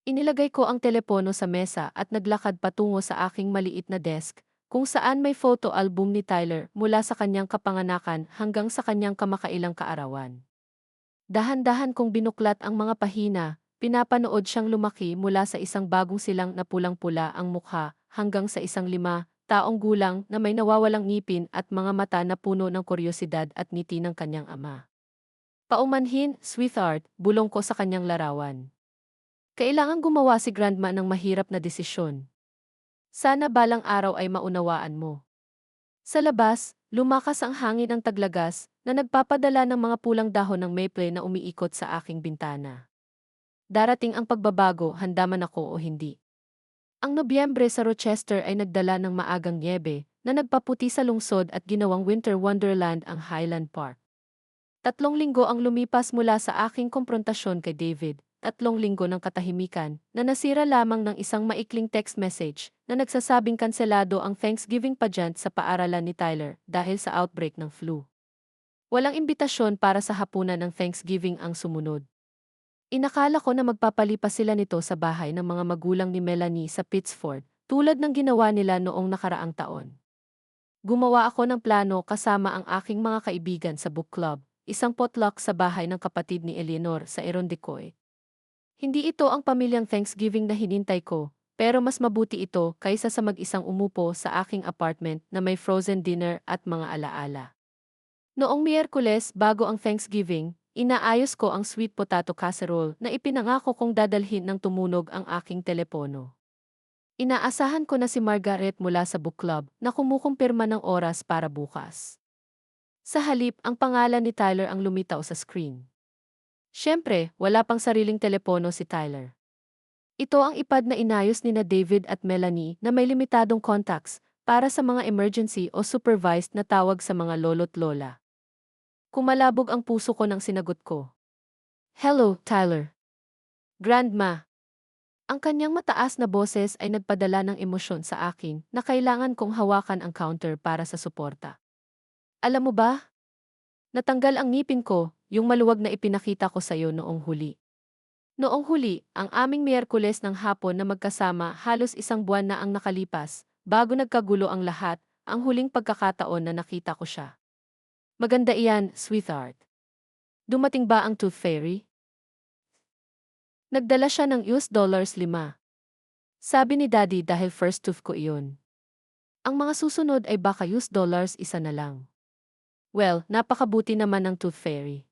Inilagay ko ang telepono sa mesa at naglakad patungo sa aking maliit na desk, kung saan may photo album ni Tyler mula sa kanyang kapanganakan hanggang sa kanyang kamakailang kaarawan. Dahan-dahan kong binuklat ang mga pahina, pinapanood siyang lumaki mula sa isang bagong silang na pulang-pula ang mukha hanggang sa isang 5 taong gulang na may nawawalang ngipin at mga mata na puno ng kuryosidad at ngiti ng kanyang ama. Paumanhin, sweetheart, bulong ko sa kanyang larawan. Kailangang gumawa si Grandma ng mahirap na desisyon. Sana balang araw ay maunawaan mo. Sa labas, lumakas ang hangin ng taglagas na nagpapadala ng mga pulang dahon ng maple na umiikot sa aking bintana. Darating ang pagbabago, handa man ako o hindi. Ang Nobyembre sa Rochester ay nagdala ng maagang nyebe na nagpaputi sa lungsod at ginawang winter wonderland ang Highland Park. 3 linggo ang lumipas mula sa aking komprontasyon kay David, 3 linggo ng katahimikan na nasira lamang ng isang maikling text message na nagsasabing kanselado ang Thanksgiving pageant sa paaralan ni Tyler dahil sa outbreak ng flu. Walang imbitasyon para sa hapunan ng Thanksgiving ang sumunod. Inakala ko na magpapalipas sila nito sa bahay ng mga magulang ni Melanie sa Pittsford, tulad ng ginawa nila noong nakaraang taon. Gumawa ako ng plano kasama ang aking mga kaibigan sa book club, isang potluck sa bahay ng kapatid ni Eleanor sa Irondequoit. Hindi ito ang pamilyang Thanksgiving na hinintay ko, pero mas mabuti ito kaysa sa mag-isang umupo sa aking apartment na may frozen dinner at mga alaala. Noong Miyerkules bago ang Thanksgiving, inaayos ko ang sweet potato casserole na ipinangako kong dadalhin ng tumunog ang aking telepono. Inaasahan ko na si Margaret mula sa book club na kumukumpirma ng oras para bukas. Sa halip, ang pangalan ni Tyler ang lumitaw sa screen. Siyempre, wala pang sariling telepono si Tyler. Ito ang ipad na inayos ni na David at Melanie na may limitadong contacts para sa mga emergency o supervised na tawag sa mga lolo't lola. Kumalabog ang puso ko nang sinagot ko. Hello, Tyler. Grandma. Ang kanyang mataas na boses ay nagpadala ng emosyon sa akin na kailangan kong hawakan ang counter para sa suporta. Alam mo ba? Natanggal ang ngipin ko, yung maluwag na ipinakita ko sa iyo noong huli. Noong huli, ang aming Miyerkules ng hapon na magkasama halos 1 buwan na ang nakalipas, bago nagkagulo ang lahat, ang huling pagkakataon na nakita ko siya. Maganda iyan, sweetheart. Dumating ba ang Tooth Fairy? Nagdala siya ng $5. Sabi ni Daddy dahil first tooth ko iyon. Ang mga susunod ay baka $1 na lang. Well, napakabuti naman ng Tooth Fairy.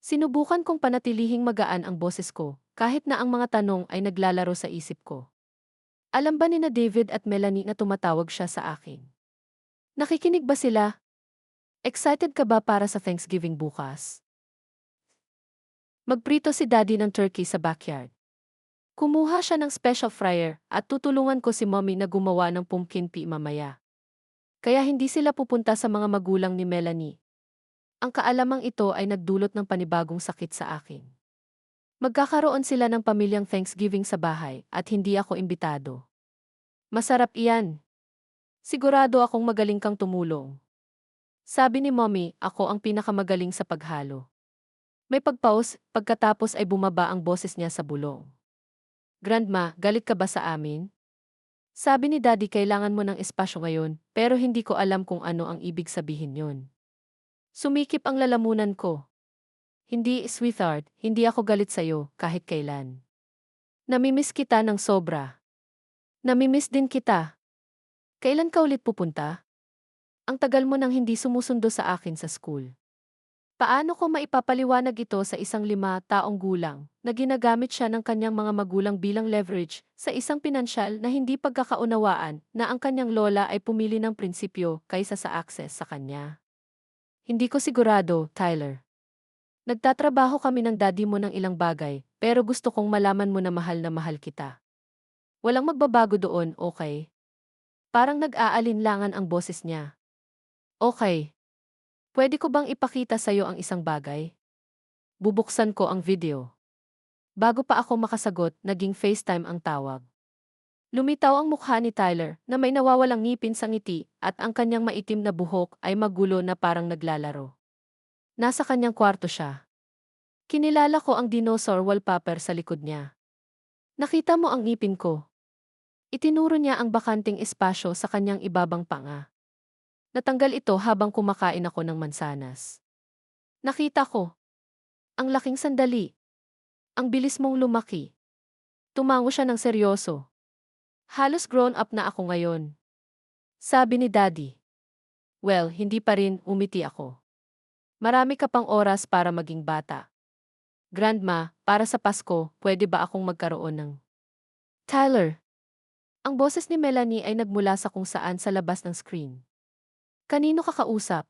Sinubukan kong panatilihing magaan ang boses ko, kahit na ang mga tanong ay naglalaro sa isip ko. Alam ba ni na David at Melanie na tumatawag siya sa akin? Nakikinig ba sila? Excited ka ba para sa Thanksgiving bukas? Magprito si Daddy ng turkey sa backyard. Kumuha siya ng special fryer at tutulungan ko si Mommy na gumawa ng pumpkin pie mamaya. Kaya hindi sila pupunta sa mga magulang ni Melanie. Ang kaalamang ito ay nagdulot ng panibagong sakit sa akin. Magkakaroon sila ng pamilyang Thanksgiving sa bahay at hindi ako imbitado. Masarap iyan. Sigurado akong magaling kang tumulong. Sabi ni Mommy, ako ang pinakamagaling sa paghalo. May pagpause, pagkatapos ay bumaba ang boses niya sa bulong. Grandma, galit ka ba sa amin? Sabi ni Daddy kailangan mo ng espasyo ngayon, pero hindi ko alam kung ano ang ibig sabihin yon. Sumikip ang lalamunan ko. Hindi, sweetheart, hindi ako galit sa'yo, kahit kailan. Namimiss kita ng sobra. Namimiss din kita. Kailan ka ulit pupunta? Ang tagal mo nang hindi sumusundo sa akin sa school. Paano ko maipapaliwanag ito sa isang 5 taong gulang na ginagamit siya ng kanyang mga magulang bilang leverage sa isang pinansyal na hindi pagkakaunawaan na ang kanyang lola ay pumili ng prinsipyo kaysa sa access sa kanya? Hindi ko sigurado, Tyler. Nagtatrabaho kami ng daddy mo ng ilang bagay, pero gusto kong malaman mo na mahal kita. Walang magbabago doon, okay? Parang nag-aalinlangan ang boses niya. Okay. Pwede ko bang ipakita sa'yo ang isang bagay? Bubuksan ko ang video. Bago pa ako makasagot, naging FaceTime ang tawag. Lumitaw ang mukha ni Tyler na may nawawalang ngipin sa ngiti at ang kanyang maitim na buhok ay magulo na parang naglalaro. Nasa kanyang kwarto siya. Kinilala ko ang dinosaur wallpaper sa likod niya. Nakita mo ang ngipin ko. Itinuro niya ang bakanting espasyo sa kanyang ibabang panga. Natanggal ito habang kumakain ako ng mansanas. Nakita ko. Ang laking sandali. Ang bilis mong lumaki. Tumango siya ng seryoso. Halos grown up na ako ngayon. Sabi ni Daddy. Well, hindi pa rin, umiti ako. Marami ka pang oras para maging bata. Grandma, para sa Pasko, pwede ba akong magkaroon ng... Tyler. Ang boses ni Melanie ay nagmula sa kung saan sa labas ng screen. Kanino ka kausap?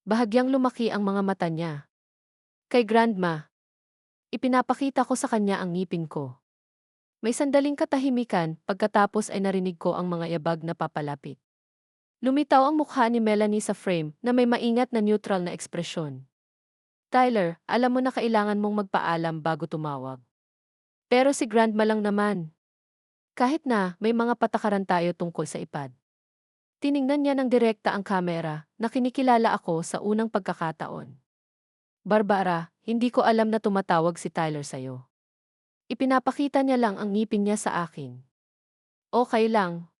Bahagyang lumaki ang mga mata niya. Kay Grandma. Ipinapakita ko sa kanya ang ngipin ko. May sandaling katahimikan, pagkatapos ay narinig ko ang mga yabag na papalapit. Lumitaw ang mukha ni Melanie sa frame na may maingat na neutral na ekspresyon. Tyler, alam mo na kailangan mong magpaalam bago tumawag. Pero si Grandma lang naman. Kahit na may mga patakaran tayo tungkol sa ipad. Tiningnan niya ng direkta ang kamera na kinikilala ako sa unang pagkakataon. Barbara, hindi ko alam na tumatawag si Tyler sa'yo. Ipinapakita niya lang ang ngipin niya sa akin. Okay lang.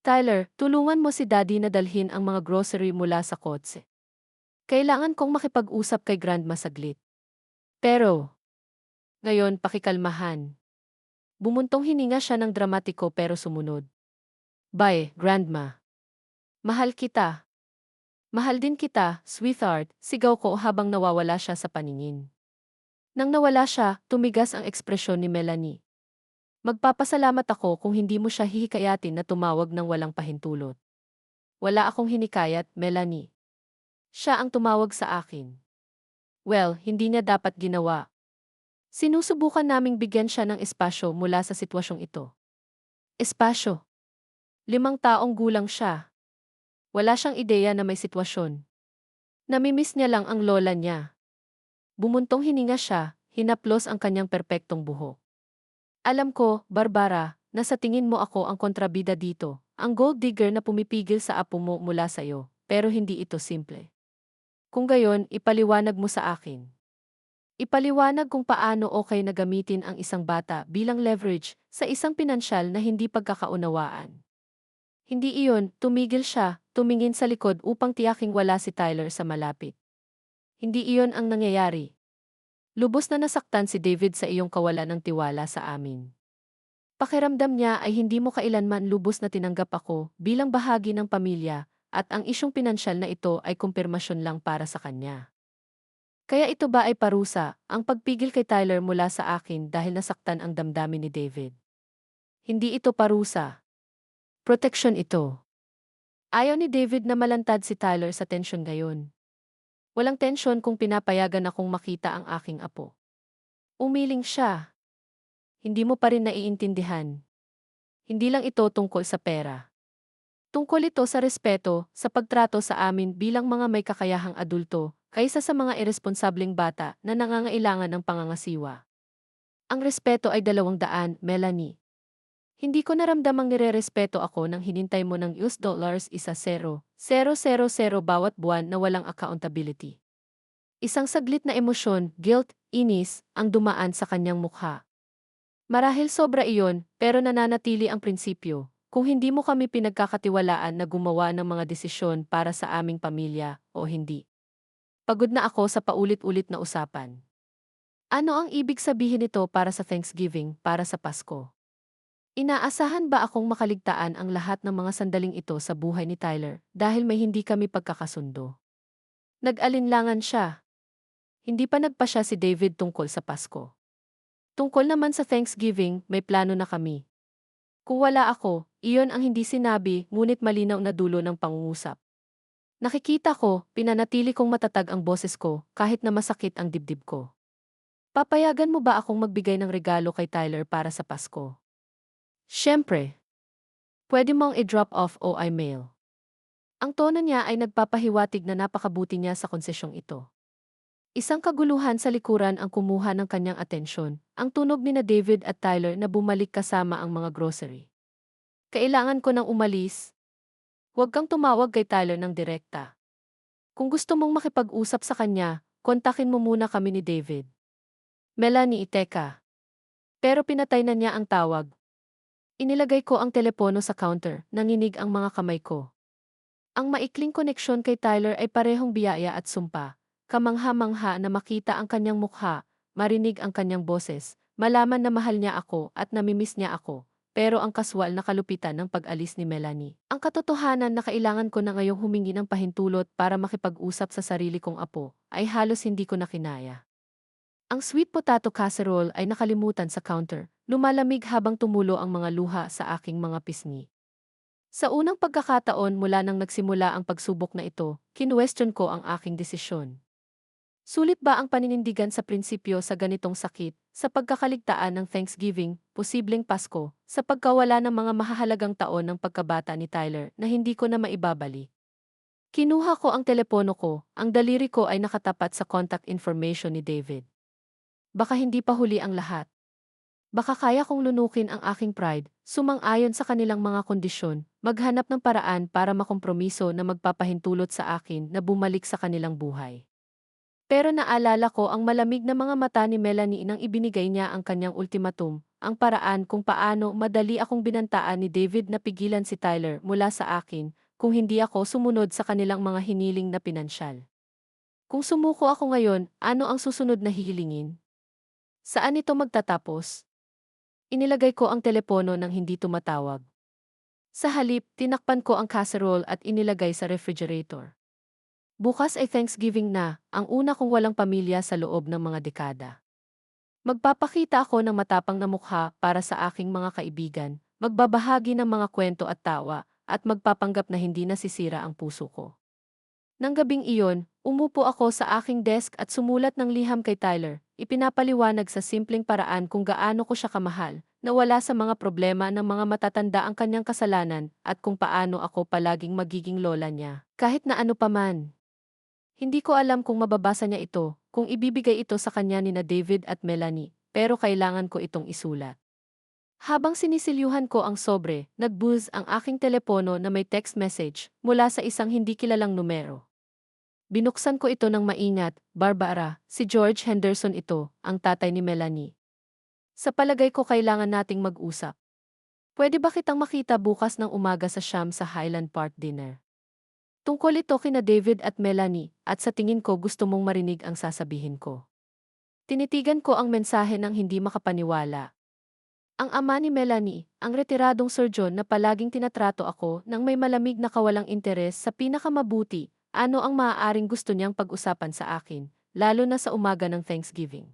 Tyler, tulungan mo si Daddy na dalhin ang mga grocery mula sa kotse. Kailangan kong makipag-usap kay Grandma saglit. Pero, ngayon pakikalmahan. Bumuntong hininga siya ng dramatiko pero sumunod. Bye, Grandma. Mahal kita. Mahal din kita, sweetheart, sigaw ko habang nawawala siya sa paningin. Nang nawala siya, tumigas ang ekspresyon ni Melanie. Magpapasalamat ako kung hindi mo siya hihikayatin na tumawag ng walang pahintulot. Wala akong hinikayat, Melanie. Siya ang tumawag sa akin. Well, hindi niya dapat ginawa. Sinusubukan naming bigyan siya ng espasyo mula sa sitwasyong ito. Espasyo. 5 taong gulang siya. Wala siyang ideya na may sitwasyon. Namimiss niya lang ang lola niya. Bumuntong hininga siya, hinaplos ang kanyang perpektong buhok. Alam ko, Barbara, na sa tingin mo ako ang kontrabida dito, ang gold digger na pumipigil sa apo mo mula sa'yo, pero hindi ito simple. Kung gayon, ipaliwanag mo sa akin. Ipaliwanag kung paano okay na gamitin ang isang bata bilang leverage sa isang pinansyal na hindi pagkakaunawaan. Hindi iyon, tumigil siya, tumingin sa likod upang tiyaking wala si Tyler sa malapit. Hindi iyon ang nangyayari. Lubos na nasaktan si David sa iyong kawalan ng tiwala sa amin. Pakiramdam niya ay hindi mo kailanman lubos na tinanggap ako bilang bahagi ng pamilya at ang isyong pinansyal na ito ay kumpirmasyon lang para sa kanya. Kaya ito ba ay parusa, ang pagpigil kay Tyler mula sa akin dahil nasaktan ang damdamin ni David? Hindi ito parusa. Proteksyon ito. Ayaw ni David na malantad si Tyler sa tensyon ngayon. Walang tensyon kung pinapayagan akong makita ang aking apo. Umiling siya. Hindi mo pa rin naiintindihan. Hindi lang ito tungkol sa pera. Tungkol ito sa respeto, sa pagtrato sa amin bilang mga may kakayahang adulto, kaysa sa mga iresponsableng bata na nangangailangan ng pangangasiwa. Ang respeto ay 200, Melanie. Hindi ko naramdamang nire-respeto ako nang hinintay mo ng $1 isa 0,000 bawat buwan na walang accountability. Isang saglit na emosyon, guilt, inis, ang dumaan sa kanyang mukha. Marahil sobra iyon, pero nananatili ang prinsipyo. Kung hindi mo kami pinagkakatiwalaan na gumawa ng mga desisyon para sa aming pamilya, o hindi. Pagod na ako sa paulit-ulit na usapan. Ano ang ibig sabihin nito para sa Thanksgiving, para sa Pasko? Inaasahan ba akong makaligtaan ang lahat ng mga sandaling ito sa buhay ni Tyler dahil may hindi kami pagkakasundo? Nag-alinlangan siya. Hindi pa nagpasya si David tungkol sa Pasko. Tungkol naman sa Thanksgiving, may plano na kami. Kung wala ako, iyon ang hindi sinabi ngunit malinaw na dulo ng pangungusap. Nakikita ko, pinanatili kong matatag ang boses ko kahit na masakit ang dibdib ko. Papayagan mo ba akong magbigay ng regalo kay Tyler para sa Pasko? Siyempre. Pwede mong i-drop off o i-mail. Ang tono niya ay nagpapahiwatig na napakabuti niya sa konsesyong ito. Isang kaguluhan sa likuran ang kumuha ng kanyang atensyon, ang tunog ni na David at Tyler na bumalik kasama ang mga grocery. Kailangan ko nang umalis. Huwag kang tumawag kay Tyler ng direkta. Kung gusto mong makipag-usap sa kanya, kontakin mo muna kami ni David. Melanie, teka. Pero pinatay na niya ang tawag. Inilagay ko ang telepono sa counter, nanginig ang mga kamay ko. Ang maikling koneksyon kay Tyler ay parehong biyaya at sumpa. Kamangha-mangha na makita ang kanyang mukha, marinig ang kanyang boses, malaman na mahal niya ako at namimiss niya ako, pero ang kaswal na kalupitan ng pag-alis ni Melanie. Ang katotohanan na kailangan ko na ngayong humingi ng pahintulot para makipag-usap sa sarili kong apo, ay halos hindi ko na kinaya. Ang sweet potato casserole ay nakalimutan sa counter, lumalamig habang tumulo ang mga luha sa aking mga pisngi. Sa unang pagkakataon mula nang nagsimula ang pagsubok na ito, kinwestiyon ko ang aking desisyon. Sulit ba ang paninindigan sa prinsipyo sa ganitong sakit, sa pagkakaligtaan ng Thanksgiving, posibleng Pasko, sa pagkawala ng mga mahahalagang taon ng pagkabata ni Tyler na hindi ko na maibabalik? Kinuha ko ang telepono ko, ang daliri ko ay nakatapat sa contact information ni David. Baka hindi pa huli ang lahat. Baka kaya kong lunukin ang aking pride, sumang-ayon sa kanilang mga kondisyon, maghanap ng paraan para makompromiso na magpapahintulot sa akin na bumalik sa kanilang buhay. Pero naalala ko ang malamig na mga mata ni Melanie nang ibinigay niya ang kanyang ultimatum, ang paraan kung paano madali akong binantaan ni David na pigilan si Tyler mula sa akin kung hindi ako sumunod sa kanilang mga hiniling na pinansyal. Kung sumuko ako ngayon, ano ang susunod na hihilingin? Saan ito magtatapos? Inilagay ko ang telepono nang hindi tumatawag. Sa halip, tinakpan ko ang casserole at inilagay sa refrigerator. Bukas ay Thanksgiving na, ang una kong walang pamilya sa loob ng mga dekada. Magpapakita ako ng matapang na mukha para sa aking mga kaibigan, magbabahagi ng mga kwento at tawa, at magpapanggap na hindi nasisira ang puso ko. Nang gabing iyon, umupo ako sa aking desk at sumulat ng liham kay Tyler, ipinapaliwanag sa simpleng paraan kung gaano ko siya kamahal, na wala sa mga problema ng mga matatanda ang kanyang kasalanan, at kung paano ako palaging magiging lola niya, kahit na ano paman. Hindi ko alam kung mababasa niya ito, kung ibibigay ito sa kanya ni na David at Melanie, pero kailangan ko itong isulat. Habang sinisilyuhan ko ang sobre, nag-buzz ang aking telepono na may text message mula sa isang hindi kilalang numero. Binuksan ko ito ng maingat, Barbara, si George Henderson ito, ang tatay ni Melanie. Sa palagay ko kailangan nating mag-usap. Pwede ba kitang makita bukas ng umaga sa Sham sa Highland Park dinner? Tungkol ito kina David at Melanie, at sa tingin ko gusto mong marinig ang sasabihin ko. Tinitigan ko ang mensahe ng hindi makapaniwala. Ang ama ni Melanie, ang retiradong surgeon na palaging tinatrato ako ng may malamig na kawalang interes sa pinakamabuti, ano ang maaaring gusto niyang pag-usapan sa akin, lalo na sa umaga ng Thanksgiving.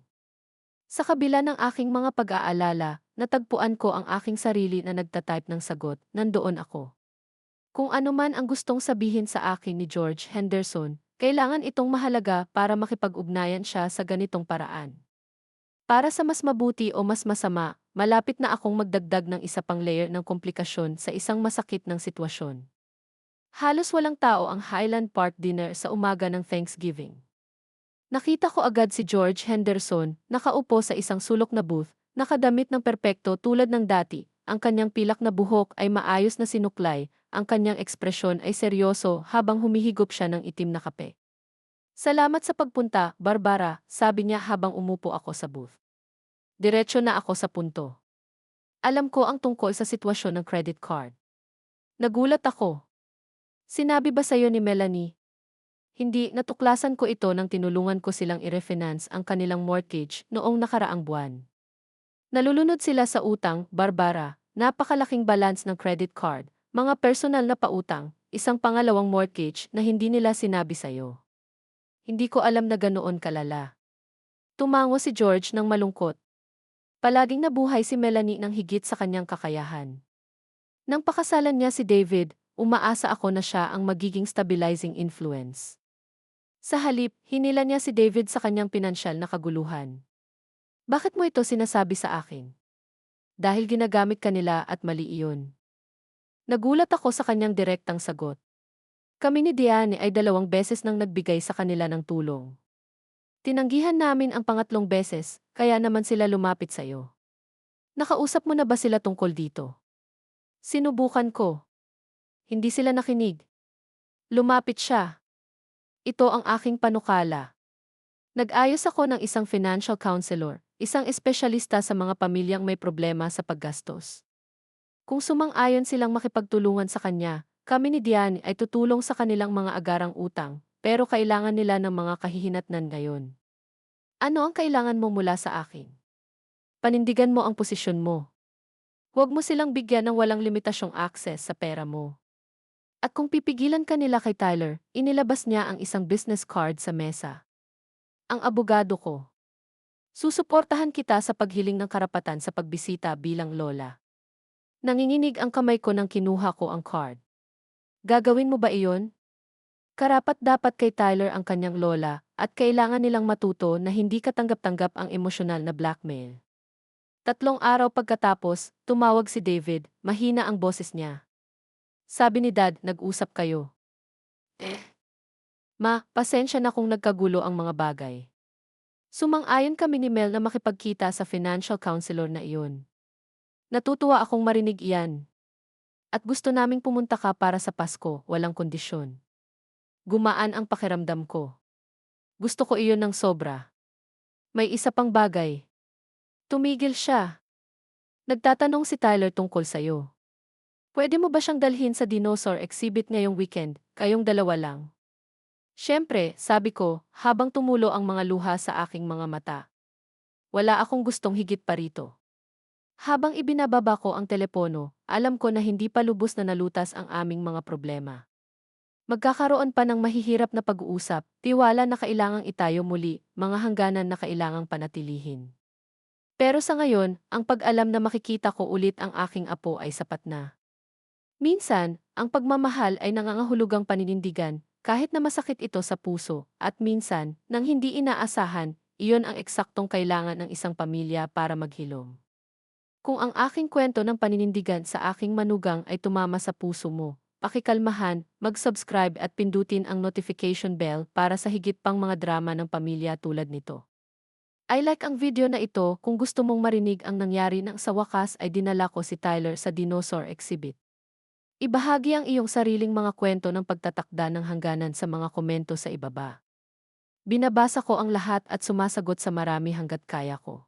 Sa kabila ng aking mga pag-aalala, natagpuan ko ang aking sarili na nagtatype ng sagot, nandoon ako. Kung ano man ang gustong sabihin sa akin ni George Henderson, kailangan itong mahalaga para makipag-ugnayan siya sa ganitong paraan. Para sa mas mabuti o mas masama, malapit na akong magdagdag ng isa pang layer ng komplikasyon sa isang masakit ng sitwasyon. Halos walang tao ang Highland Park dinner sa umaga ng Thanksgiving. Nakita ko agad si George Henderson, nakaupo sa isang sulok na booth, nakadamit ng perpekto tulad ng dati, ang kanyang pilak na buhok ay maayos na sinuklay, ang kanyang ekspresyon ay seryoso habang humihigop siya ng itim na kape. Salamat sa pagpunta, Barbara, sabi niya habang umupo ako sa booth. Diretso na ako sa punto. Alam ko ang tungkol sa sitwasyon ng credit card. Nagulat ako. Sinabi ba sa'yo ni Melanie? Hindi, natuklasan ko ito nang tinulungan ko silang i-refinance ang kanilang mortgage noong nakaraang buwan. Nalulunod sila sa utang, Barbara, napakalaking balance ng credit card, mga personal na pautang, isang pangalawang mortgage na hindi nila sinabi sa'yo. Hindi ko alam na ganoon kalala. Tumango si George ng malungkot. Palaging nabuhay si Melanie ng higit sa kanyang kakayahan. Nang pakasalan niya si David, umaasa ako na siya ang magiging stabilizing influence. Sa halip, hinila niya si David sa kanyang pinansyal na kaguluhan. Bakit mo ito sinasabi sa akin? Dahil ginagamit kanila at mali iyon. Nagulat ako sa kanyang direktang sagot. Kami ni Diane ay 2 beses nang nagbigay sa kanila ng tulong. Tinanggihan namin ang pangatlong beses, kaya naman sila lumapit sa'yo. Nakausap mo na ba sila tungkol dito? Sinubukan ko. Hindi sila nakinig. Lumapit siya. Ito ang aking panukala. Nag-ayos ako ng isang financial counselor, isang espesyalista sa mga pamilyang may problema sa paggastos. Kung sumang-ayon silang makipagtulungan sa kanya, kami ni Diane ay tutulong sa kanilang mga agarang utang, pero kailangan nila ng mga kahihinatnan ngayon. Ano ang kailangan mo mula sa akin? Panindigan mo ang posisyon mo. Huwag mo silang bigyan ng walang limitasyong access sa pera mo. At kung pipigilan ka nila kay Tyler, inilabas niya ang isang business card sa mesa. Ang abogado ko. Susuportahan kita sa paghiling ng karapatan sa pagbisita bilang lola. Nanginginig ang kamay ko nang kinuha ko ang card. Gagawin mo ba iyon? Karapat-dapat kay Tyler ang kanyang lola at kailangan nilang matuto na hindi katanggap-tanggap ang emosyonal na blackmail. 3 araw pagkatapos, tumawag si David, mahina ang boses niya. Sabi ni Dad, nag-usap kayo. Eh, Ma, pasensya na kung nagkagulo ang mga bagay. Sumang-ayon kami ni Mel na makipagkita sa financial counselor na iyon. Natutuwa akong marinig iyan. At gusto naming pumunta ka para sa Pasko, walang kondisyon. Gumaan ang pakiramdam ko. Gusto ko iyon ng sobra. May isa pang bagay. Tumigil siya. Nagtatanong si Tyler tungkol sa'yo. Pwede mo ba siyang dalhin sa dinosaur exhibit ngayong weekend, kayong dalawa lang? Siyempre, sabi ko, habang tumulo ang mga luha sa aking mga mata. Wala akong gustong higit pa rito. Habang ibinababa ko ang telepono, alam ko na hindi pa lubos na nalutas ang aming mga problema. Magkakaroon pa ng mahihirap na pag-uusap, tiwala na kailangang itayo muli, mga hangganan na kailangang panatilihin. Pero sa ngayon, ang pag-alam na makikita ko ulit ang aking apo ay sapat na. Minsan, ang pagmamahal ay nangangahulugang paninindigan, kahit na masakit ito sa puso, at minsan, nang hindi inaasahan, iyon ang eksaktong kailangan ng isang pamilya para maghilom. Kung ang aking kwento ng paninindigan sa aking manugang ay tumama sa puso mo, pakikalmahan, mag-subscribe at pindutin ang notification bell para sa higit pang mga drama ng pamilya tulad nito. I like ang video na ito kung gusto mong marinig ang nangyari nang sa wakas ay dinala ko si Tyler sa dinosaur exhibit. Ibahagi ang iyong sariling mga kwento ng pagtatakda ng hangganan sa mga komento sa ibaba. Binabasa ko ang lahat at sumasagot sa marami hanggat kaya ko.